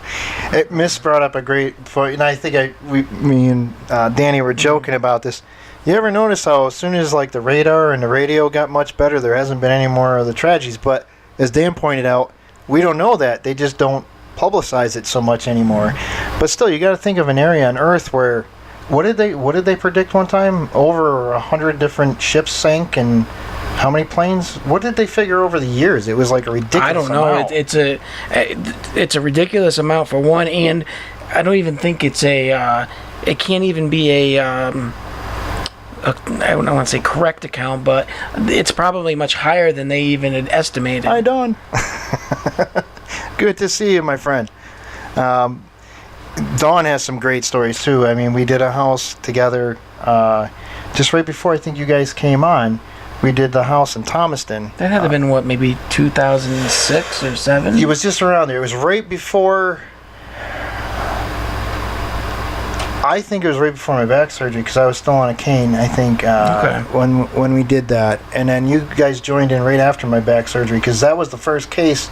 Miss brought up a great point, and I think me and Danny were joking about this. You ever notice how as soon as like the radar and the radio got much better, there hasn't been any more of the tragedies? But as Dan pointed out, we don't know that. They just don't publicize it so much anymore. But still, you got to think of an area on Earth where what did they predict one time? Over 100 different ships sank, and how many planes? What did they figure over the years? It was like a ridiculous I don't know. amount. It's a ridiculous amount for one, and I don't even think it's a. It can't even be a I don't want to say correct account, but it's probably much higher than they even had estimated. Hi, Don. Good to see you, my friend. Dawn has some great stories too. I mean, we did a house together just right before I think you guys came on. We did the house in Thomaston. That had to have been what, maybe 2006 or 7? It was just around there. It was right before. I think it was right before my back surgery, because I was still on a cane, I think, Okay. when we did that. And then you guys joined in right after my back surgery, because that was the first case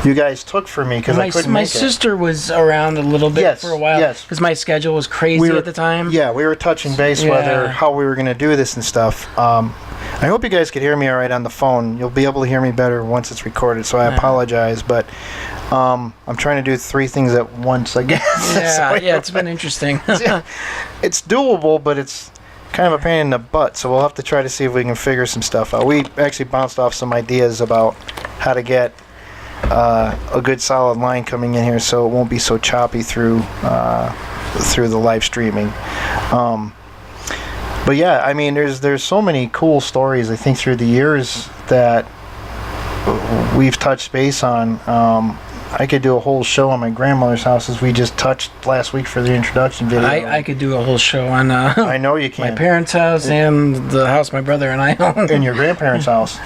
you guys took for me, because I couldn't my make it. sister was around a little bit Yes, for a while, yes. because my schedule was crazy at the time. Yeah, we were touching base Yeah. how we were going to do this and stuff. I hope you guys could hear me all right on the phone. You'll be able to hear me better once it's recorded, so I apologize. But I'm trying to do 3 things at once, I guess. Yeah, So, yeah, it's been interesting. it's doable, but it's kind of a pain in the butt. So we'll have to try to see if we can figure some stuff out. We actually bounced off some ideas about how to get a good solid line coming in here, so it won't be so choppy through the live streaming. But yeah, I mean, there's so many cool stories, I think, through the years that we've touched base on. I could do a whole show on my grandmother's house, as we just touched last week for the introduction video. I could do a whole show on I know you can. my parents' house and the house my brother and I own. In your grandparents' house.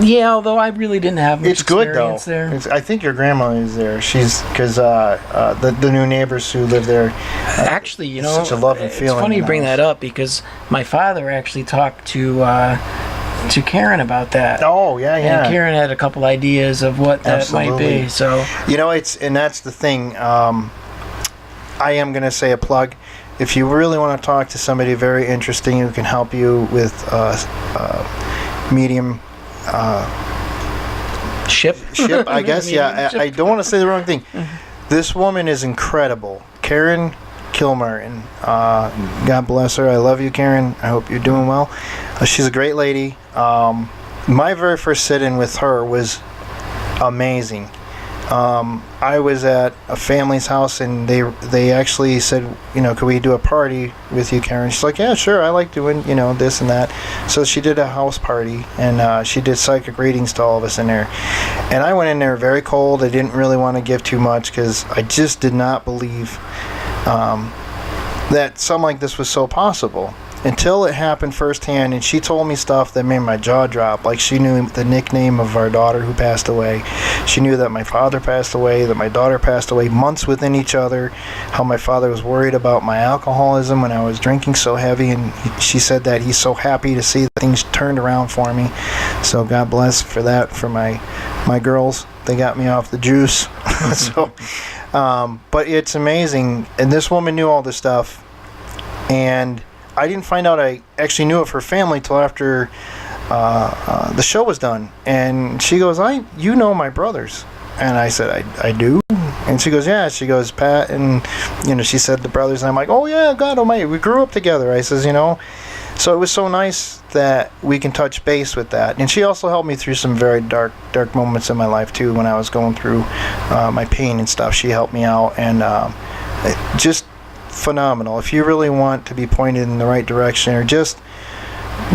Yeah, although I really didn't have much It's good though. experience there. I think your grandma is there. She's because the new neighbors who live there. Actually, you know, such a love and it's feeling funny in you bring the that up, because my father actually talked to Karen about that. Oh yeah, yeah. And Karen had a couple ideas of what that might Absolutely. be. So You know, that's the thing. I am going to say a plug. If you really want to talk to somebody very interesting who can help you with medium ship. I guess, yeah. I don't want to say the wrong thing. This woman is incredible. Karen Kilmartin. God bless her. I love you, Karen. I hope you're doing well. She's a great lady. My very first sit-in with her was amazing. I was at a family's house, and they actually said, you know, could we do a party with you, Karen? She's like, yeah, sure. I like doing, you know, this and that. So she did a house party, and she did psychic readings to all of us in there. And I went in there very cold. I didn't really want to give too much, because I just did not believe that something like this was so possible. Until it happened firsthand, and she told me stuff that made my jaw drop. Like, she knew the nickname of our daughter who passed away. She knew that my father passed away, that my daughter passed away months within each other, how my father was worried about my alcoholism when I was drinking so heavy, and she said that he's so happy to see that things turned around for me. So God bless for that, for my girls. They got me off the juice. So, but it's amazing. And this woman knew all this stuff, and I didn't find out I actually knew of her family till after the show was done. And she goes, you know my brothers. And I said, I do? And she goes, yeah. She goes, Pat, and, you know, she said the brothers. And I'm like, oh, yeah, God almighty. We grew up together. I says, you know. So it was so nice that we can touch base with that. And she also helped me through some very dark moments in my life, too, when I was going through my pain and stuff. She helped me out. And just phenomenal. If you really want to be pointed in the right direction, or just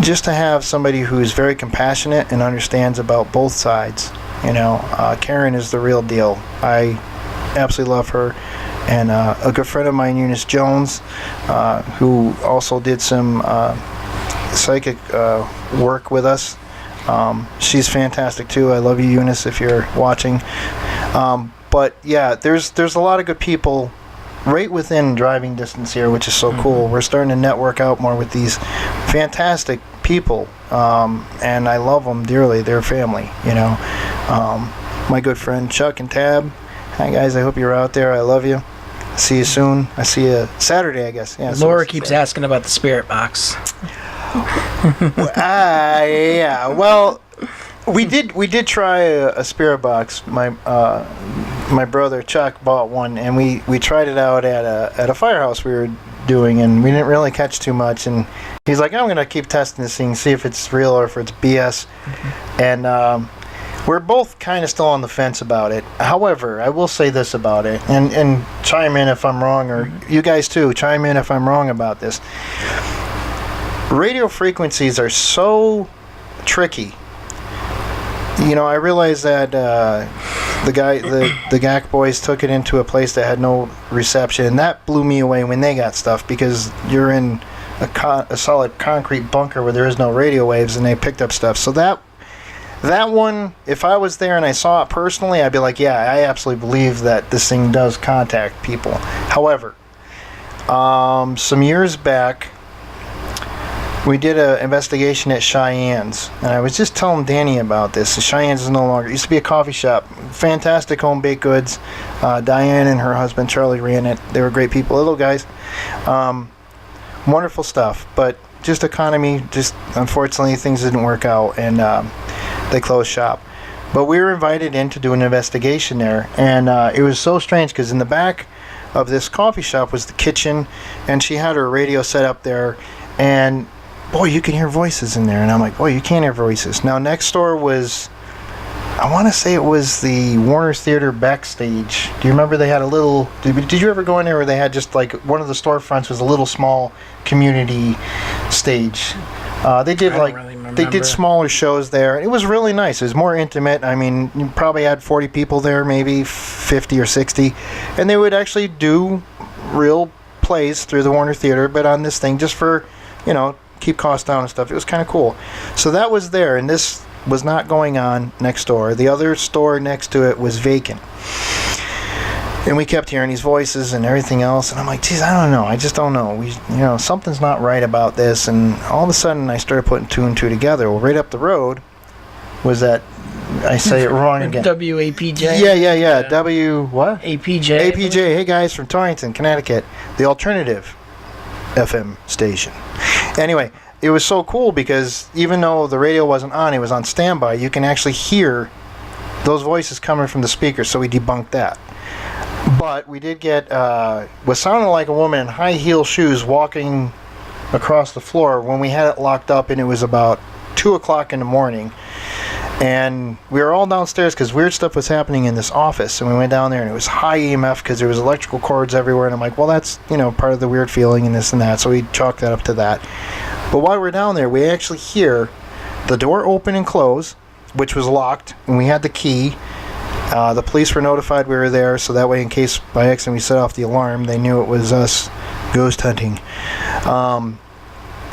just to have somebody who's very compassionate and understands about both sides. Karen is the real deal. I absolutely love her. And a good friend of mine, Eunice Jones, who also did some psychic work with us. She's fantastic too. I love you, Eunice, if you're watching. But yeah, there's a lot of good people right within driving distance here, which is so cool. We're starting to network out more with these fantastic people, and I love them dearly. They're family, my good friend Chuck and Tab. Hi guys, I hope you're out there. I love you. See you soon. I see you Saturday, I guess. Yeah. Laura keeps asking about the spirit box. Yeah. Well, we did try a spirit box. My brother Chuck bought one, and we tried it out at a firehouse we were doing, and we didn't really catch too much. And he's like, I'm gonna keep testing this thing, see if it's real or if it's BS. And we're both kind of still on the fence about it. However, I will say this about it, and chime in if I'm wrong, or you guys too, chime in if I'm wrong about this. Radio frequencies are so tricky. I realize that the GAC boys took it into a place that had no reception, and that blew me away when they got stuff, because you're in a solid concrete bunker where there is no radio waves, and they picked up stuff. So that one, if I was there and I saw it personally, I'd be like, yeah, I absolutely believe that this thing does contact people. However, some years back, we did an investigation at Cheyenne's, and I was just telling Danny about this. Cheyenne's is no longer. It used to be a coffee shop. Fantastic home baked goods. Diane and her husband Charlie ran it. They were great people, little guys. Wonderful stuff, but just economy, unfortunately things didn't work out, and they closed shop. But we were invited in to do an investigation there, and it was so strange because in the back of this coffee shop was the kitchen, and she had her radio set up there, and boy, you can hear voices in there. And I'm like, boy, you can't hear voices. Now, next door was, I want to say it was the Warner Theater backstage. Do you remember they had a little, did you ever go in there where they had just like one of the storefronts was a little small community stage? They did smaller shows there. It was really nice. It was more intimate. I mean, you probably had 40 people there, maybe 50 or 60. And they would actually do real plays through the Warner Theater, but on this thing just for, keep costs down and stuff. It was kind of cool. So that was there, and this was not going on next door. The other store next to it was vacant. And we kept hearing these voices and everything else, and I'm like, geez, I don't know. I just don't know. Something's not right about this. And all of a sudden, I started putting two and two together. Well, right up the road was that, I say it wrong again. WAPJ? Yeah. W what? APJ. APJ. Hey, guys, from Torrington, Connecticut. The alternative FM station. Anyway, it was so cool because even though the radio wasn't on, it was on standby, you can actually hear those voices coming from the speakers, so we debunked that. But we did get what sounded like a woman in high heel shoes walking across the floor when we had it locked up, and it was about 2 o'clock in the morning. And we were all downstairs because weird stuff was happening in this office, and we went down there, and it was high EMF because there was electrical cords everywhere, and I'm like, well, that's part of the weird feeling and this and that, so we chalked that up to that. But while we're down there, we actually hear the door open and close, which was locked, and we had the key. The police were notified we were there, so that way, in case by accident we set off the alarm, they knew it was us ghost hunting.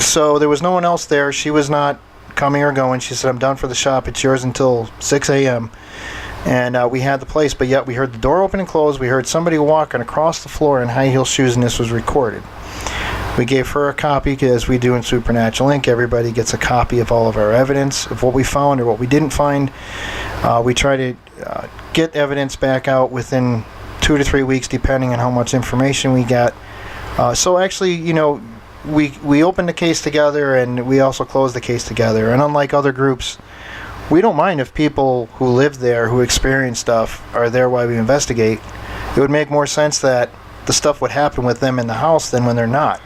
So there was no one else there. She was not coming or going. She said, I'm done for the shop. It's yours until 6 a.m. And we had the place, but yet we heard the door open and close. We heard somebody walking across the floor in high heel shoes, and this was recorded. We gave her a copy, as we do in Supernatural Inc. Everybody gets a copy of all of our evidence, of what we found or what we didn't find. We try to get evidence back out within 2 to 3 weeks, depending on how much information we get. So actually, we opened the case together, and we also closed the case together. And unlike other groups, we don't mind if people who live there, who experience stuff, are there while we investigate. It would make more sense that the stuff would happen with them in the house than when they're not.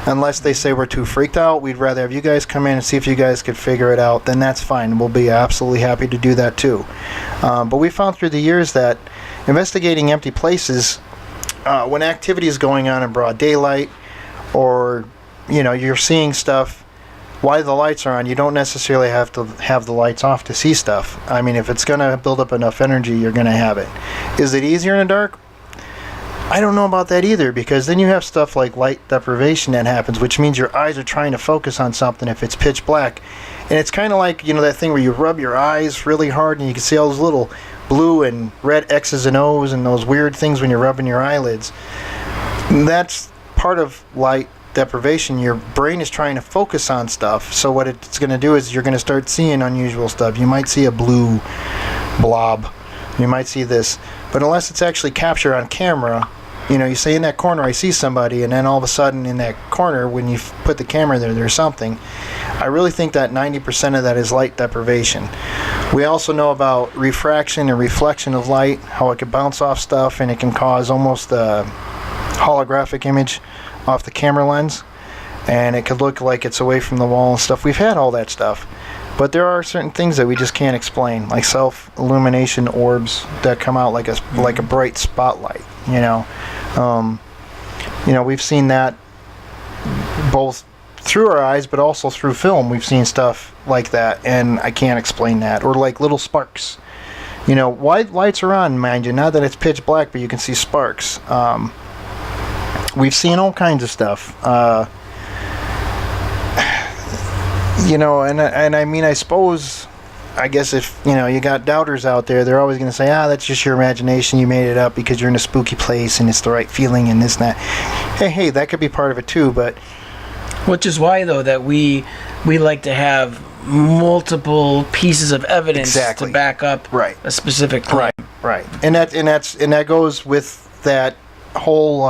Unless they say we're too freaked out, we'd rather have you guys come in and see if you guys could figure it out, then that's fine. We'll be absolutely happy to do that too. But we found through the years that investigating empty places, when activity is going on in broad daylight, or you're seeing stuff why the lights are on. You don't necessarily have to have the lights off to see stuff. I mean, if it's going to build up enough energy, you're going to have it. Is it easier in the dark? I don't know about that either, because then you have stuff like light deprivation that happens, which means your eyes are trying to focus on something if it's pitch black. And it's kind of like, that thing where you rub your eyes really hard and you can see all those little blue and red X's and O's and those weird things when you're rubbing your eyelids. That's part of light deprivation. Your brain is trying to focus on stuff, so what it's going to do is you're going to start seeing unusual stuff. You might see a blue blob, you might see this, but unless it's actually captured on camera, you say in that corner I see somebody, and then all of a sudden in that corner when you put the camera there, there's something. I really think that 90% of that is light deprivation. We also know about refraction and reflection of light, how it can bounce off stuff and it can cause almost a holographic image off the camera lens, and it could look like it's away from the wall and stuff. We've had all that stuff, but there are certain things that we just can't explain, like self-illumination orbs that come out like a bright spotlight. We've seen that both through our eyes, but also through film. We've seen stuff like that, and I can't explain that. Or like little sparks. Why lights are on, mind you, not that it's pitch black, but you can see sparks. We've seen all kinds of stuff. And I mean, I guess if, you got doubters out there, they're always going to say, that's just your imagination, you made it up because you're in a spooky place and it's the right feeling and this and that. Hey, that could be part of it too, but... Which is why, though, that we like to have multiple pieces of evidence to back up a specific claim. Right. And that goes with that whole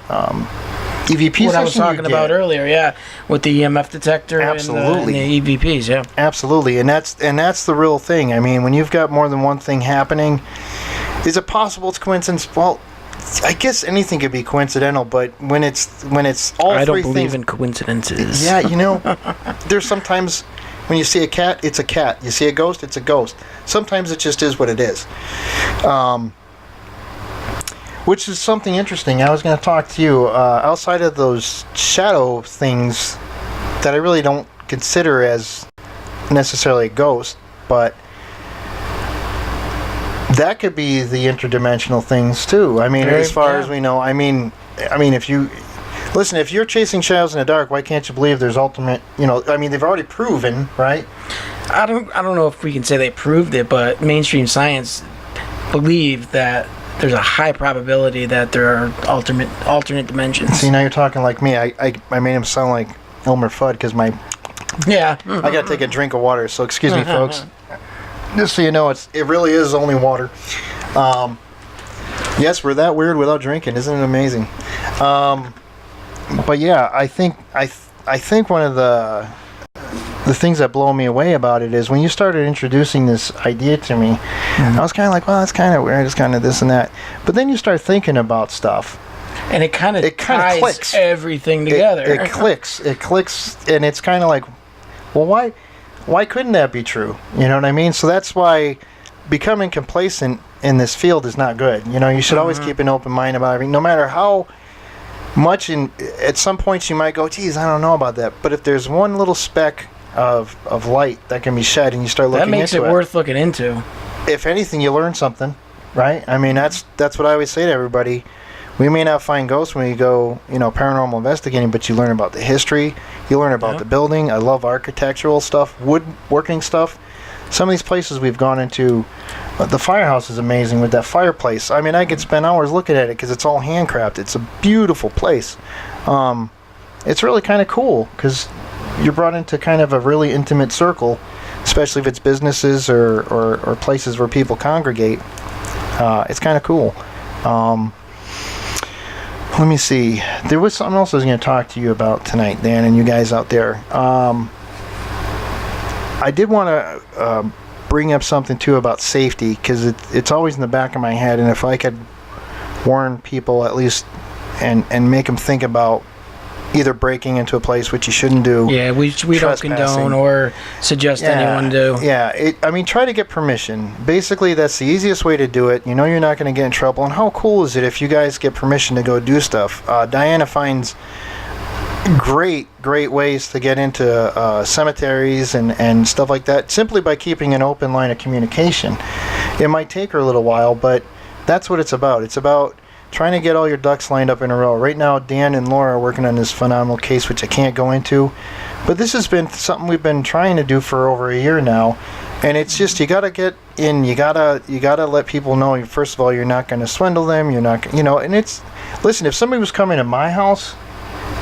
EVP what I was talking about earlier, with the EMF detector. Absolutely. And the EVPs, Absolutely, and that's the real thing. I mean, when you've got more than one thing happening, is it possible it's coincidence? Well, I guess anything could be coincidental, but when it's all three things... I don't believe in coincidences. Yeah, there's sometimes when you see a cat, it's a cat. You see a ghost, it's a ghost. Sometimes it just is what it is. Which is something interesting. I was going to talk to you outside of those shadow things that I really don't consider as necessarily a ghost, but that could be the interdimensional things too. I mean, as far as we know, I mean, if you're chasing shadows in the dark, why can't you believe there's ultimate? I mean, they've already proven, right? I don't know if we can say they proved it, but mainstream science believe that there's a high probability that there are alternate dimensions. See, now you're talking like me. I made him sound like Elmer Fudd because I got to take a drink of water. So excuse me, folks. Just so you know, it really is only water. Yes, we're that weird without drinking. Isn't it amazing? But yeah, I think one of the things that blow me away about it is when you started introducing this idea to me, I was kind of like, well, that's kind of weird. It's kind of this and that. But then you start thinking about stuff. And it kind of ties clicks. Everything together. It clicks, and it's kind of like, well, why couldn't that be true? You know what I mean? So that's why becoming complacent in this field is not good. You should always keep an open mind about everything, no matter how much. At some points you might go, geez, I don't know about that. But if there's one little speck of light that can be shed and you start looking into it, that makes it worth looking into. If anything, you learn something, right? I mean, that's what I always say to everybody. We may not find ghosts when you go, paranormal investigating, but you learn about the history, you learn about the building. I love architectural stuff, woodworking stuff. Some of these places we've gone into, the firehouse is amazing with that fireplace. I mean, I could spend hours looking at it because it's all handcrafted. It's a beautiful place. It's really kind of cool because you're brought into kind of a really intimate circle, especially if it's businesses or places where people congregate. It's kind of cool. Let me see. There was something else I was going to talk to you about tonight, Dan, and you guys out there. I did want to bring up something, too, about safety, because it's always in the back of my head, and if I could warn people at least and make them think about either breaking into a place, which you shouldn't do. Yeah, we don't condone or suggest anyone do. Yeah, try to get permission. Basically, that's the easiest way to do it. You're not going to get in trouble. And how cool is it if you guys get permission to go do stuff? Diana finds great ways to get into cemeteries and stuff like that, simply by keeping an open line of communication. It might take her a little while, but that's what it's about. It's about trying to get all your ducks lined up in a row. Right now, Dan and Laura are working on this phenomenal case, which I can't go into, but this has been something we've been trying to do for over a year now. And it's just, you gotta get in, you gotta let people know, first of all, you're not gonna swindle them, you're not, and it's, listen, if somebody was coming to my house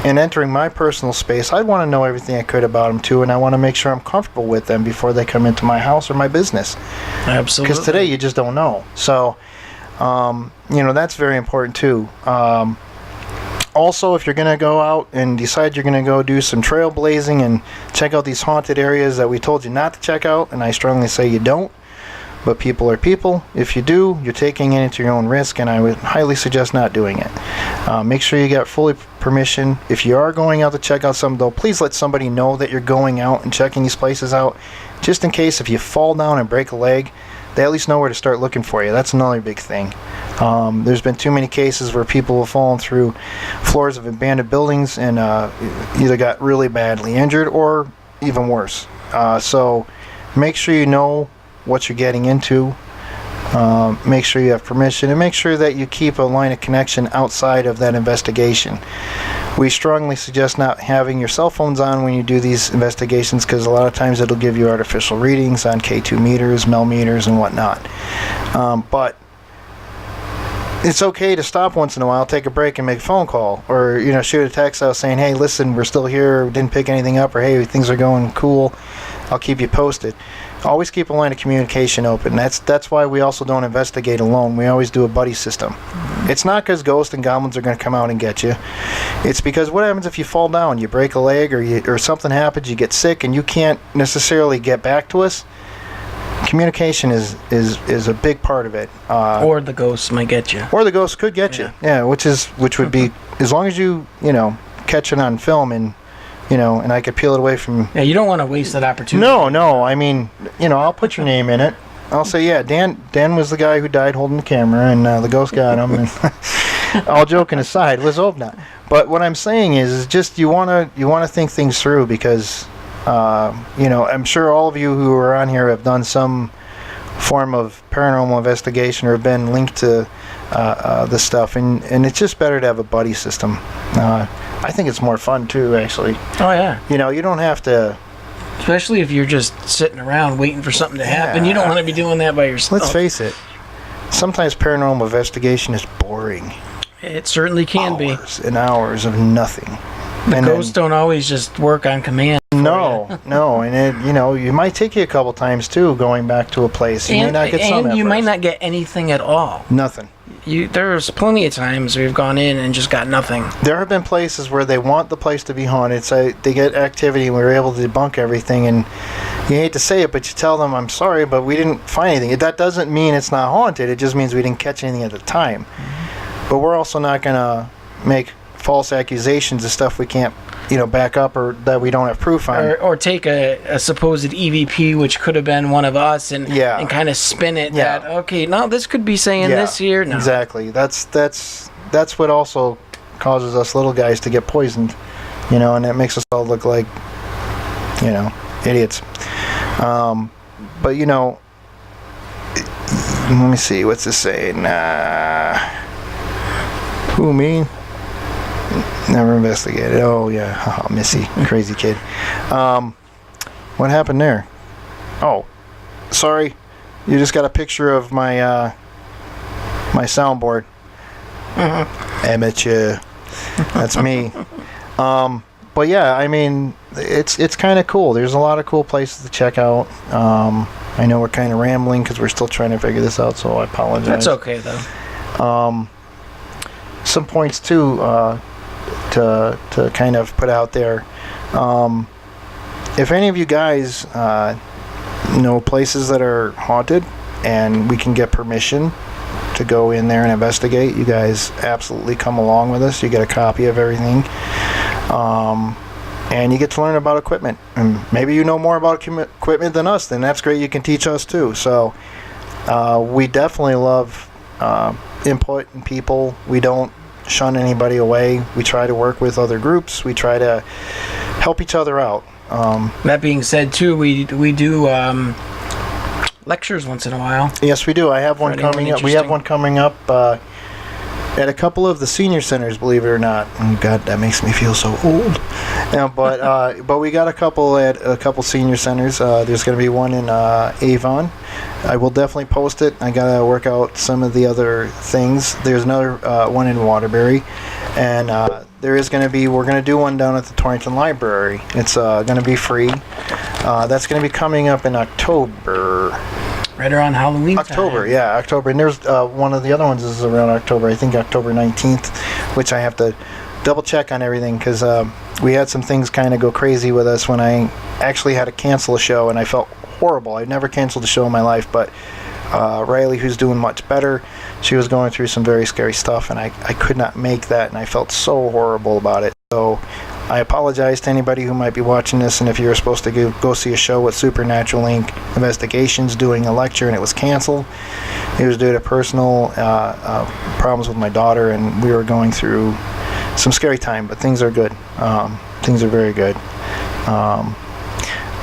and entering my personal space, I'd want to know everything I could about them too, and I want to make sure I'm comfortable with them before they come into my house or my business. Absolutely. Because today you just don't know. So, that's very important too. Also, if you're going to go out and decide you're going to go do some trailblazing and check out these haunted areas that we told you not to check out, and I strongly say you don't, but people are people. If you do, you're taking it into your own risk, and I would highly suggest not doing it. Make sure you get fully permission. If you are going out to check out something, though, please let somebody know that you're going out and checking these places out, just in case if you fall down and break a leg, they at least know where to start looking for you. That's another big thing. There's been too many cases where people have fallen through floors of abandoned buildings and either got really badly injured or even worse. So make sure you know what you're getting into. Make sure you have permission, and make sure that you keep a line of connection outside of that investigation. We strongly suggest not having your cell phones on when you do these investigations, because a lot of times it'll give you artificial readings on K2 meters, mel meters, and whatnot. But it's okay to stop once in a while, take a break, and make a phone call, or shoot a text out saying, "Hey, listen, we're still here, didn't pick anything up," or "Hey, things are going cool, I'll keep you posted." Always keep a line of communication open. That's why we also don't investigate alone. We always do a buddy system. It's not because ghosts and goblins are going to come out and get you. It's because what happens if you fall down, you break a leg, or something happens, you get sick, and you can't necessarily get back to us? Communication is a big part of it. Or the ghosts might get you. Or the ghosts could get you. Yeah, which would be, as long as you catch it on film and I could peel it away from. Yeah, you don't want to waste that opportunity. No. I mean, I'll put your name in it. I'll say, yeah, Dan was the guy who died holding the camera, and the ghost got him. And all joking aside, let's hope not. But what I'm saying is just you want to think things through, because I'm sure all of you who are on here have done some form of paranormal investigation or have been linked to this stuff, and it's just better to have a buddy system. I think it's more fun too, actually. Oh yeah. You don't have to. Especially if you're just sitting around waiting for something to happen. You don't want to be doing that by yourself. Let's face it. Sometimes paranormal investigation is boring. It certainly can be. Hours and hours of nothing. The ghosts don't always just work on command. No, and it, you might take you a couple times too, going back to a place. You may not get some. And you might not get anything at all. Nothing. There's plenty of times we've gone in and just got nothing. There have been places where they want the place to be haunted, so they get activity, and we were able to debunk everything. And you hate to say it, but you tell them, "I'm sorry, but we didn't find anything." That doesn't mean it's not haunted. It just means we didn't catch anything at the time. Mm-hmm. But we're also not gonna make false accusations of stuff we can't, back up, or that we don't have proof on. Or take a supposed EVP, which could have been one of us, and kind of spin it that, okay, no, this could be saying this here. No. Exactly. That's what also causes us little guys to get poisoned, and that makes us all look like, idiots. But, let me see, what's this saying? Who, me? Never investigated. Oh yeah, Missy, crazy kid. What happened there? Oh, sorry. You just got a picture of my my soundboard. Amateur. That's me. But yeah, I mean, it's kind of cool. There's a lot of cool places to check out. I know we're kind of rambling because we're still trying to figure this out, so I apologize. That's okay though. Some points too. To kind of put out there. If any of you guys know places that are haunted and we can get permission to go in there and investigate, you guys absolutely come along with us. You get a copy of everything. And you get to learn about equipment. And maybe you know more about equipment than us, then that's great. You can teach us too. So we definitely love input and people. We don't shun anybody away. We try to work with other groups. We try to help each other out. That being said, too, we do lectures once in a while. Yes, we do. I have one anyone coming up. We have one coming up at a couple of the senior centers, believe it or not. Oh, God, that makes me feel so old. Yeah, but we got a couple at a couple senior centers. There's going to be one in Avon. I will definitely post it. I got to work out some of the other things. There's another one in Waterbury, and there is going to be. We're going to do one down at the Torrington Library. It's going to be free. That's going to be coming up in October. Right around Halloween October, time. yeah, October. And there's one of the other ones is around October. I think October 19th, which I have to double check on everything because we had some things kind of go crazy with us when I actually had to cancel a show, and I felt horrible. I've never canceled a show in my life, but Riley, who's doing much better, she was going through some very scary stuff, and I could not make that, and I felt so horrible about it. So I apologize to anybody who might be watching this, and if you were supposed to go see a show with Supernatural Inc. Investigations doing a lecture and it was canceled, it was due to personal problems with my daughter, and we were going through some scary time, but things are good. Things are very good.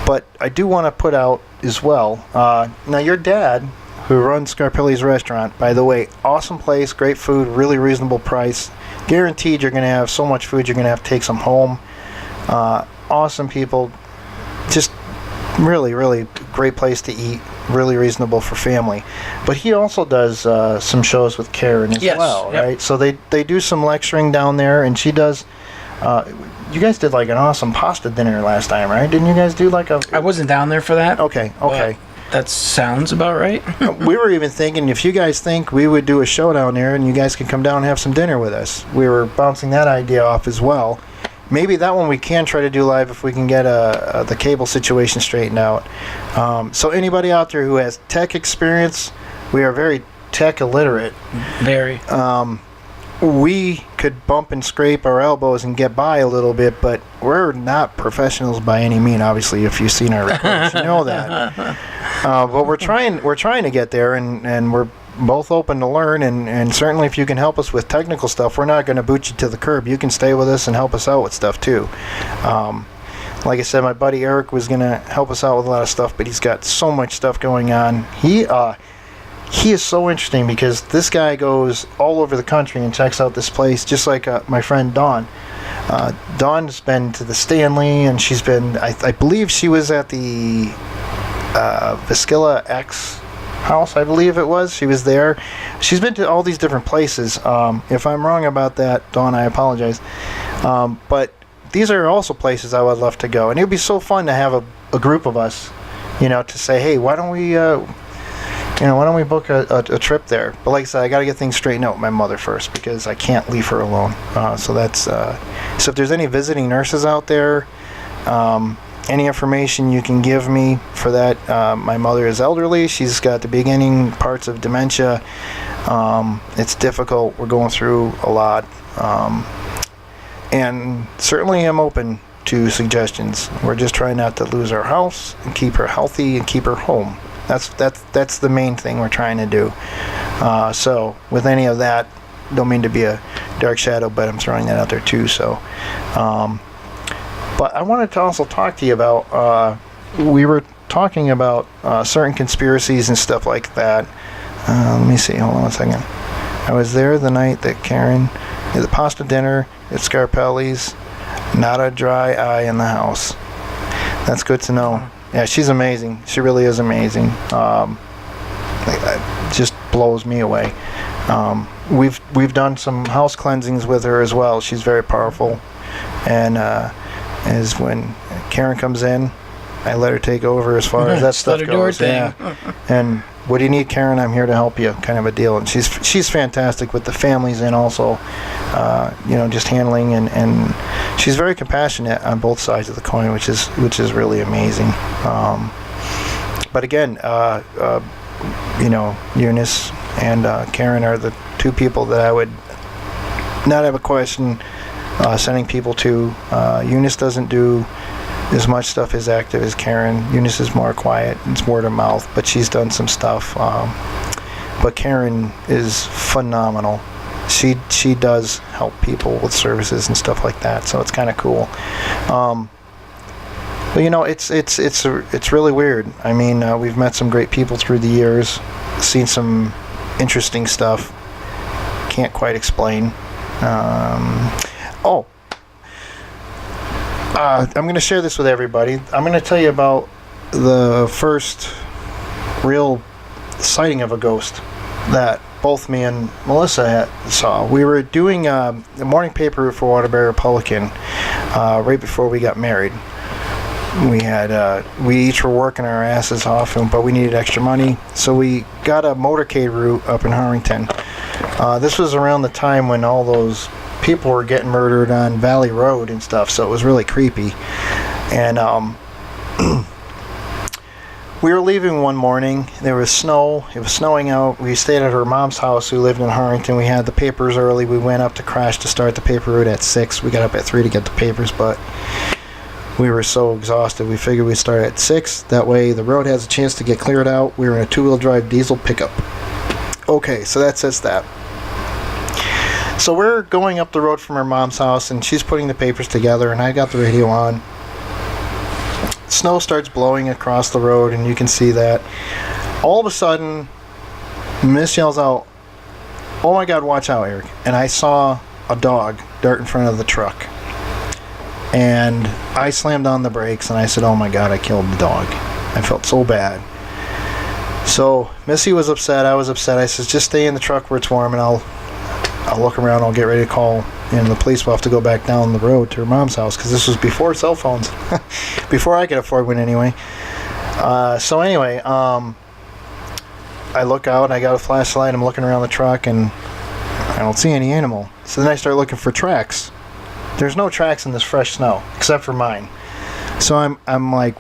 But I do want to put out as well, now your dad, who runs Scarpelli's restaurant, by the way, awesome place, great food, really reasonable price. Guaranteed you're going to have so much food you're going to have to take some home. Awesome people. Just really, really great place to eat. Really reasonable for family. But he also does some shows with Karen as well, yep. right? So they do some lecturing down there, and she does... you guys did like an awesome pasta dinner last time, right? Didn't you guys do like a... I wasn't down there for that. Okay. That sounds about right. We were even thinking if you guys think we would do a show down there and you guys could come down and have some dinner with us. We were bouncing that idea off as well. Maybe that one we can try to do live if we can get the cable situation straightened out. So anybody out there who has tech experience, we are very tech illiterate. Very. We could bump and scrape our elbows and get by a little bit, but we're not professionals by any means. Obviously, if you've seen our recordings, you know that. But we're trying to get there, and we're both open to learn. And certainly, if you can help us with technical stuff, we're not going to boot you to the curb. You can stay with us and help us out with stuff too. Like I said, my buddy Eric was going to help us out with a lot of stuff, but he's got so much stuff going on. He is so interesting because this guy goes all over the country and checks out this place, just like my friend Dawn. Dawn's been to the Stanley, and she's been, I believe she was at the Viscilla X house, I believe it was. She was there. She's been to all these different places. If I'm wrong about that, Dawn, I apologize. But these are also places I would love to go. And it would be so fun to have a group of us, to say, hey, why don't we book a trip there? But like I said, I got to get things straightened out with my mother first because I can't leave her alone. So if there's any visiting nurses out there, any information you can give me for that. My mother is elderly. She's got the beginning parts of dementia. It's difficult. We're going through a lot. And certainly I'm open to suggestions. We're just trying not to lose our house and keep her healthy and keep her home. That's the main thing we're trying to do. So with any of that, don't mean to be a dark shadow, but I'm throwing that out there too. So, but I wanted to also talk to you about. We were talking about certain conspiracies and stuff like that. Let me see. Hold on a second. I was there the night that Karen did the pasta dinner at Scarpelli's. Not a dry eye in the house. That's good to know. Yeah, she's amazing. She really is amazing. It just blows me away. We've done some house cleansings with her as well. She's very powerful, and is when Karen comes in, I let her take over as far as that stuff goes. Yeah. And what do you need, Karen? I'm here to help you, kind of a deal. And she's fantastic with the families and also, just handling and she's very compassionate on both sides of the coin, which is really amazing. But again, Eunice and Karen are the two people that I would not have a question sending people to. Eunice doesn't do as much stuff as active as Karen. Eunice is more quiet. It's word of mouth, but she's done some stuff. But Karen is phenomenal. she does help people with services and stuff like that. So it's kind of cool. But you know, it's really weird. I mean, we've met some great people through the years, seen some interesting stuff. Can't quite explain. I'm going to share this with everybody. I'm going to tell you about the first real sighting of a ghost that both me and Melissa saw. We were doing the morning paper for Waterbury Republican right before we got married. We each were working our asses off, but we needed extra money, so we got a motorcade route up in Harrington. This was around the time when all those people were getting murdered on Valley Road and stuff, so it was really creepy. And we were leaving one morning. There was snow. It was snowing out. We stayed at her mom's house, who lived in Harrington. We had the papers early. We went up to Crash to start the paper route at 6. We got up at 3 to get the papers, but we were so exhausted, we figured we'd start at 6. That way the road has a chance to get cleared out. We were in a 2-wheel drive diesel pickup. Okay, so that says that. So we're going up the road from her mom's house, and she's putting the papers together, and I got the radio on. Snow starts blowing across the road, and you can see that. All of a sudden, Miss yells out, "Oh my God, watch out, Eric." And I saw a dog dart in front of the truck. And I slammed on the brakes, and I said, "Oh my God, I killed the dog." I felt so bad. So Missy was upset. I was upset. I said, "Just stay in the truck where it's warm, and I'll look around. I'll get ready to call, and the police will have to go back down the road to her mom's house," because this was before cell phones, before I could afford one anyway. So anyway, I look out. I got a flashlight. I'm looking around the truck, and I don't see any animal. So then I start looking for tracks. There's no tracks in this fresh snow, except for mine. So I'm like,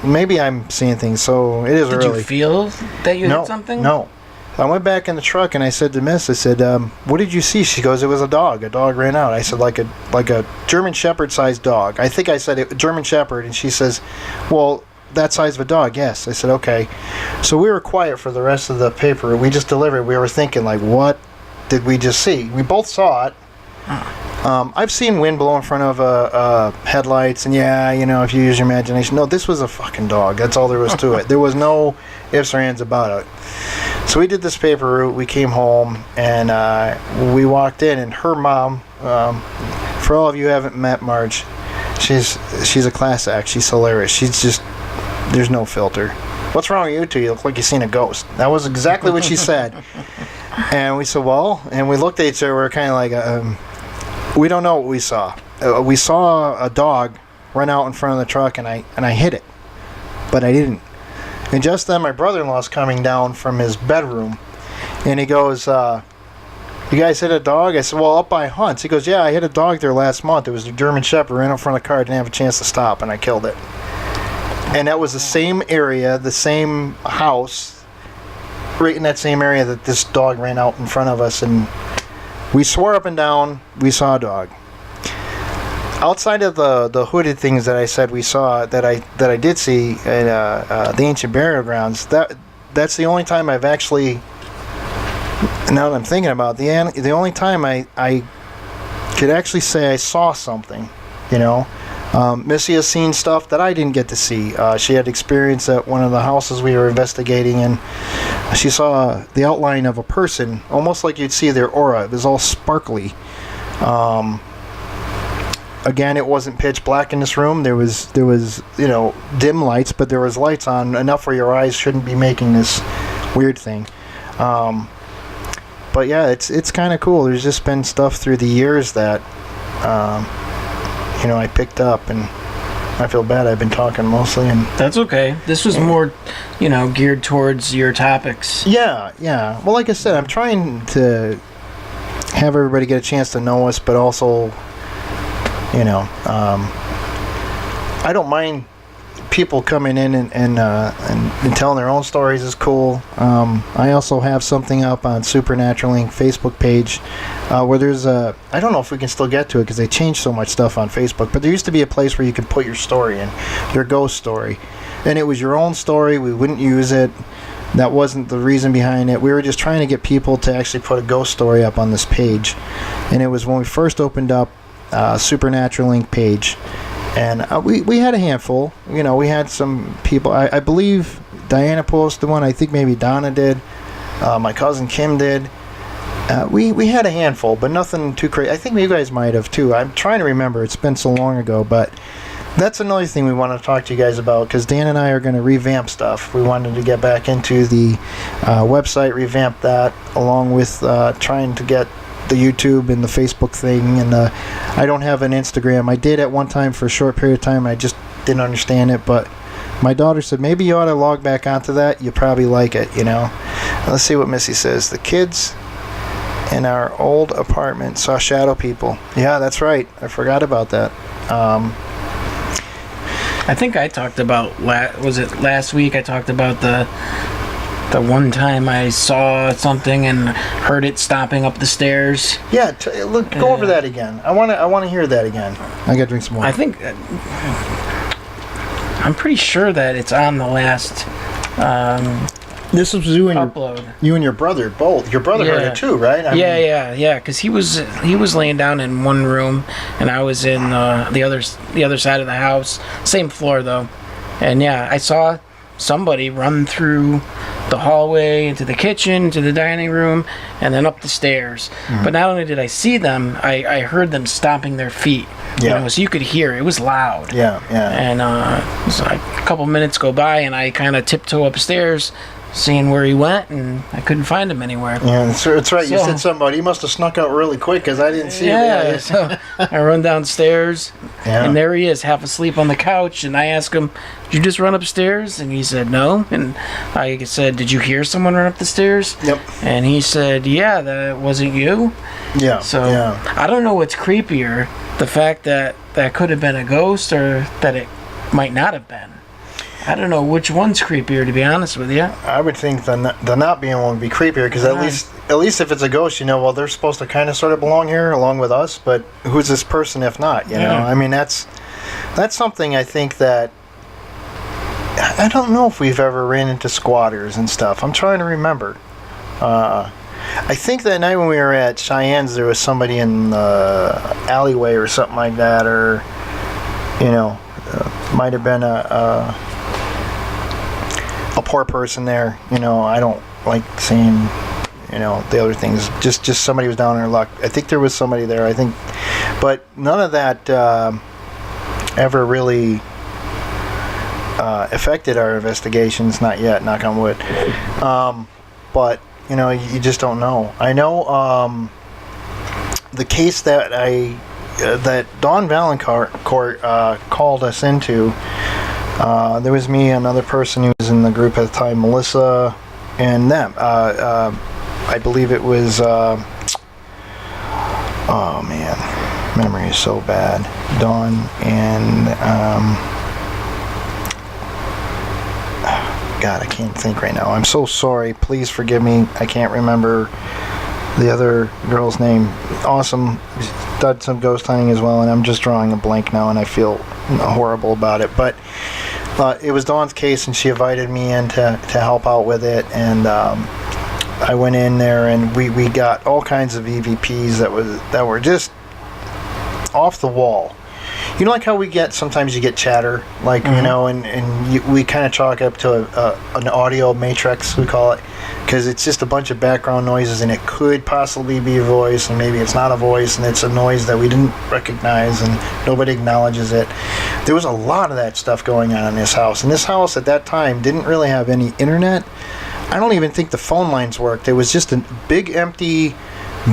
maybe I'm seeing things. So it is early. Did you feel that you hit something? No. I went back in the truck, and I said to Miss, I said, "What did you see?" She goes, "It was a dog. A dog ran out." I said, like a German Shepherd-sized dog. I think I said it, German Shepherd, and she says, "Well, that size of a dog, yes." I said, "Okay." So we were quiet for the rest of the paper. We just delivered. We were thinking, like, what did we just see? We both saw it. I've seen wind blow in front of headlights, and yeah, you know, if you use your imagination. No, this was a fucking dog. That's all there was to it. There was no ifs or ands about it. So we did this paper route. We came home, and we walked in, and her mom, for all of you who haven't met Marge, she's a class act. She's hilarious. She's just, there's no filter. "What's wrong with you two? You look like you've seen a ghost." That was exactly what she said. And we said, "Well," and we looked at each other. We were kind of like, we don't know what we saw. We saw a dog run out in front of the truck, and I hit it, but I didn't. And just then, my brother-in-law's coming down from his bedroom, and he goes, "You guys hit a dog?" I said, "Well, up by Hunt's." He goes, "Yeah, I hit a dog there last month. It was a German Shepherd, ran in front of the car, didn't have a chance to stop, and I killed it." And that was the same area, the same house, right in that same area that this dog ran out in front of us, and we swore up and down we saw a dog. Outside of the hooded things that I said we saw, that I did see at the ancient burial grounds, that's the only time I've actually, now that I'm thinking about it, the only time I could actually say I saw something, you know. Missy has seen stuff that I didn't get to see. She had experience at one of the houses we were investigating, and she saw the outline of a person, almost like you'd see their aura. It was all sparkly. Again, it wasn't pitch black in this room. There was you know, dim lights, but there was lights on enough where your eyes shouldn't be making this weird thing. But yeah, it's kind of cool. There's just been stuff through the years that you know, I picked up, and I feel bad. I've been talking mostly, and that's okay. This was more, you know, geared towards your topics. Yeah. Well, like I said, I'm trying to have everybody get a chance to know us, but also, you know, I don't mind people coming in and telling their own stories is cool. I also have something up on Supernatural Inc. Facebook page where there's a, I don't know if we can still get to it because they changed so much stuff on Facebook, but there used to be a place where you could put your story in, your ghost story, and it was your own story. We wouldn't use it. That wasn't the reason behind it. We were just trying to get people to actually put a ghost story up on this page. And it was when we first opened up Supernatural Inc. page. And we had a handful. You know, we had some people. I believe Diana posted one. I think maybe Donna did. My cousin Kim did. We had a handful, but nothing too crazy. I think you guys might have too. I'm trying to remember. It's been so long ago, but that's another thing we want to talk to you guys about, because Dan and I are going to revamp stuff. We wanted to get back into the website, revamp that, along with trying to get the YouTube and the Facebook thing. And I don't have an Instagram. I did at one time for a short period of time. I just didn't understand it, but my daughter said, maybe you ought to log back onto that. You probably like it, you know. Let's see what Missy says. The kids in our old apartment saw shadow people. Yeah, that's right. I forgot about that. I think I talked about, was it last week? I talked about the one time I saw something and heard it stomping up the stairs. Yeah, look, go over that again. I want to hear that again. I got to drink some more. I think I'm pretty sure that it's on the last this was you and upload. You and your brother both. Your brother heard it too, right? Yeah. Because he was laying down in one room, and I was in the other side of the house, same floor though. And yeah, I saw somebody run through the hallway into the kitchen, to the dining room, and then up the stairs. Mm-hmm. But not only did I see them, I heard them stomping their feet. Yeah. You know, so you could hear it was loud. Yeah. And so a couple minutes go by, and I kind of tiptoe upstairs, seeing where he went, and I couldn't find him anywhere. Yeah, that's right. You said somebody. He must have snuck out really quick, because I didn't see him. Yeah, so I run downstairs, and there he is, half asleep on the couch, and I ask him, did you just run upstairs? And he said, no. And I said, did you hear someone run up the stairs? Yep. And he said, yeah, that wasn't you. Yeah. So I don't know what's creepier, the fact that could have been a ghost, or that it might not have been. I don't know which one's creepier, to be honest with you. I would think the not being one would be creepier, because at least if it's a ghost, you know, well, they're supposed to kind of sort of belong here along with us, but who's this person if not, you know? I mean, that's something I think that, I don't know if we've ever ran into squatters and stuff. I'm trying to remember. I think that night when we were at Cheyenne's, there was somebody in the alleyway or something like that, or, you know, might have been a poor person there. You know, I don't like seeing, you know, the other things. Just somebody was down on their luck. I think there was somebody there. I think, but none of that ever really affected our investigations. Not yet, knock on wood. But you know, you just don't know. I know the case that that Dawn Valancourt called us into. There was me, another person who was in the group at the time, Melissa, and them. I believe it was. Oh man, memory is so bad. Dawn and God, I can't think right now. I'm so sorry. Please forgive me. I can't remember the other girl's name. Awesome. Did some ghost hunting as well, and I'm just drawing a blank now, and I feel horrible about it. But it was Dawn's case, and she invited me in to help out with it, and I went in there, and we got all kinds of EVPs that were just off the wall. You know, like how sometimes you get chatter, like, you know, and we kind of chalk up to an audio matrix, we call it, because it's just a bunch of background noises, and it could possibly be a voice, and maybe it's not a voice, and it's a noise that we didn't recognize, and nobody acknowledges it. There was a lot of that stuff going on in this house, and this house at that time didn't really have any internet. I don't even think the phone lines worked. It was just a big, empty,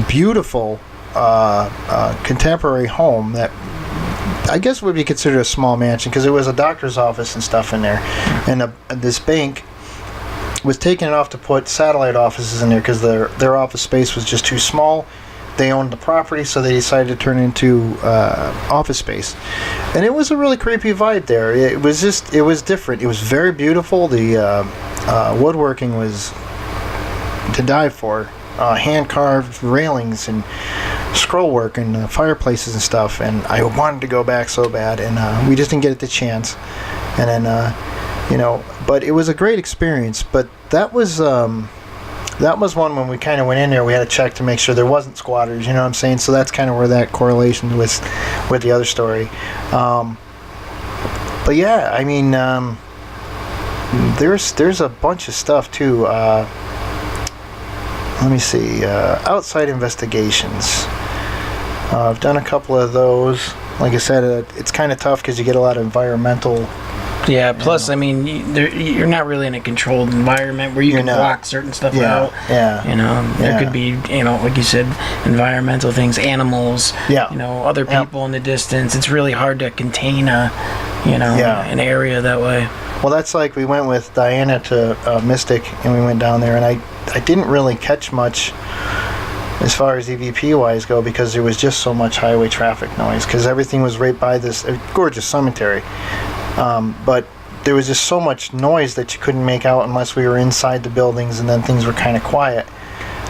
beautiful, contemporary home that I guess would be considered a small mansion, because there was a doctor's office and stuff in there, and this bank was taking it off to put satellite offices in there because their office space was just too small. They owned the property, so they decided to turn it into office space, and it was a really creepy vibe there. It was different. It was very beautiful. The woodworking was to die for. Hand carved railings and scroll work and fireplaces and stuff, and I wanted to go back so bad, and we just didn't get it the chance. And then But it was a great experience. But that was one when we kind of went in there. We had to check to make sure there wasn't squatters. You know what I'm saying? So that's kind of where that correlation with the other story. But yeah, I mean, there's a bunch of stuff too. Let me see. Outside investigations. I've done a couple of those. Like I said, it's kind of tough because you get a lot of environmental. Yeah. Plus, I mean, you're not really in a controlled environment where you can block certain stuff out. Yeah. There could be, like you said, environmental things, animals. Yeah. Other people in the distance. It's really hard to contain an area that way. Well, that's like we went with Diana to Mystic, and we went down there, and I didn't really catch much as far as EVP-wise go because there was just so much highway traffic noise because everything was right by this gorgeous cemetery. But there was just so much noise that you couldn't make out unless we were inside the buildings, and then things were kind of quiet.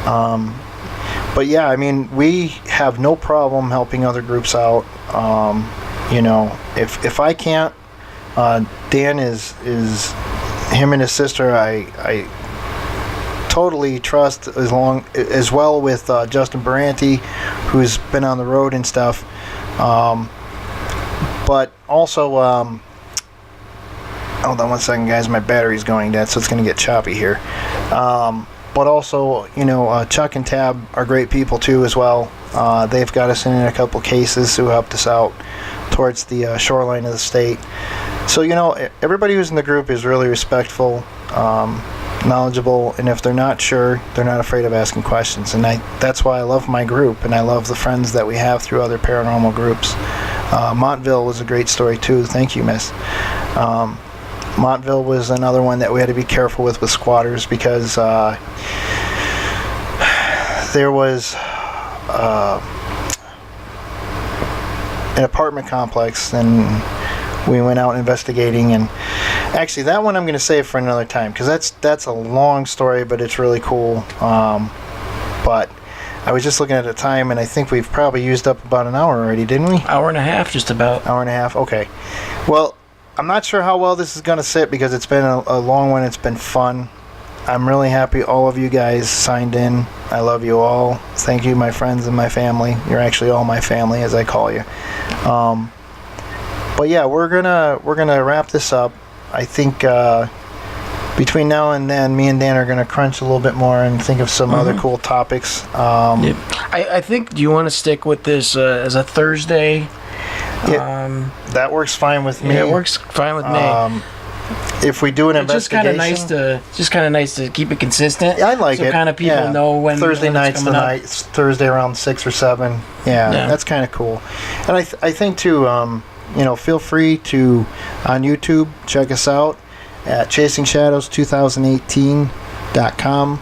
But yeah, I mean, we have no problem helping other groups out. If I can't, Dan is him and his sister. I totally trust as well with Justin Baranti, who's been on the road and stuff. But also, hold on one second, guys. My battery's going dead, so it's going to get choppy here. But also, Chuck and Tab are great people too as well. They've got us in a couple cases who helped us out towards the shoreline of the state. So, everybody who's in the group is really respectful, knowledgeable, and if they're not sure, they're not afraid of asking questions. And that's why I love my group, and I love the friends that we have through other paranormal groups. Montville was a great story too. Thank you, miss. Montville was another one that we had to be careful with squatters because there was an apartment complex, and we went out investigating. And actually, that one I'm going to save for another time because that's a long story, but it's really cool. But I was just looking at the time, and I think we've probably used up about an hour already, didn't we? Hour and a half, just about. Hour and a half, okay. Well, I'm not sure how well this is going to sit because it's been a long one. It's been fun. I'm really happy all of you guys signed in. I love you all. Thank you, my friends and my family. You're actually all my family, as I call you. But yeah, we're gonna wrap this up. I think between now and then, me and Dan are gonna crunch a little bit more and think of some other cool topics. Yep. I think. Do you want to stick with this as a Thursday? That works fine with me. Yeah, it works fine with me. If we do an it's investigation, just kind of nice to keep it consistent. Yeah, I like it. So kind of people know when Thursday when night's it's the coming night. Thursday around 6 or 7. Yeah. That's kind of cool. And I think too, feel free to on YouTube check us out at ChasingShadows2018.com.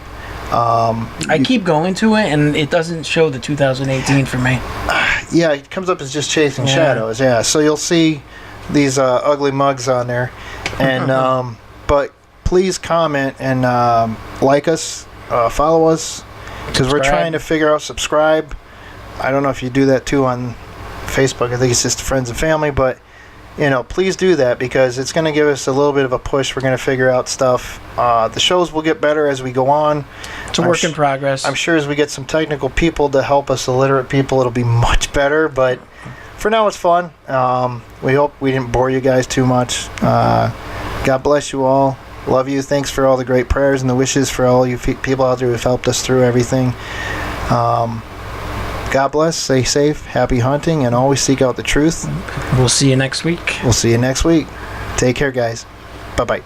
I keep going to it, and it doesn't show the 2018 for me. Yeah, it comes up as just Chasing Shadows. Yeah, so you'll see these ugly mugs on there, and but please comment and like us, follow us, because we're trying to figure out subscribe. I don't know if you do that too on Facebook. I think it's just friends and family, but please do that because it's going to give us a little bit of a push. We're going to figure out stuff. The shows will get better as we go on. It's a work in progress. I'm sure as we get some technical people to help us, illiterate people, it'll be much better. But for now, it's fun. We hope we didn't bore you guys too much. God bless you all. Love you. Thanks for all the great prayers and the wishes for all you people out there who've helped us through everything. God bless, stay safe, happy hunting, and always seek out the truth. We'll see you next week. Take care, guys. Bye-bye.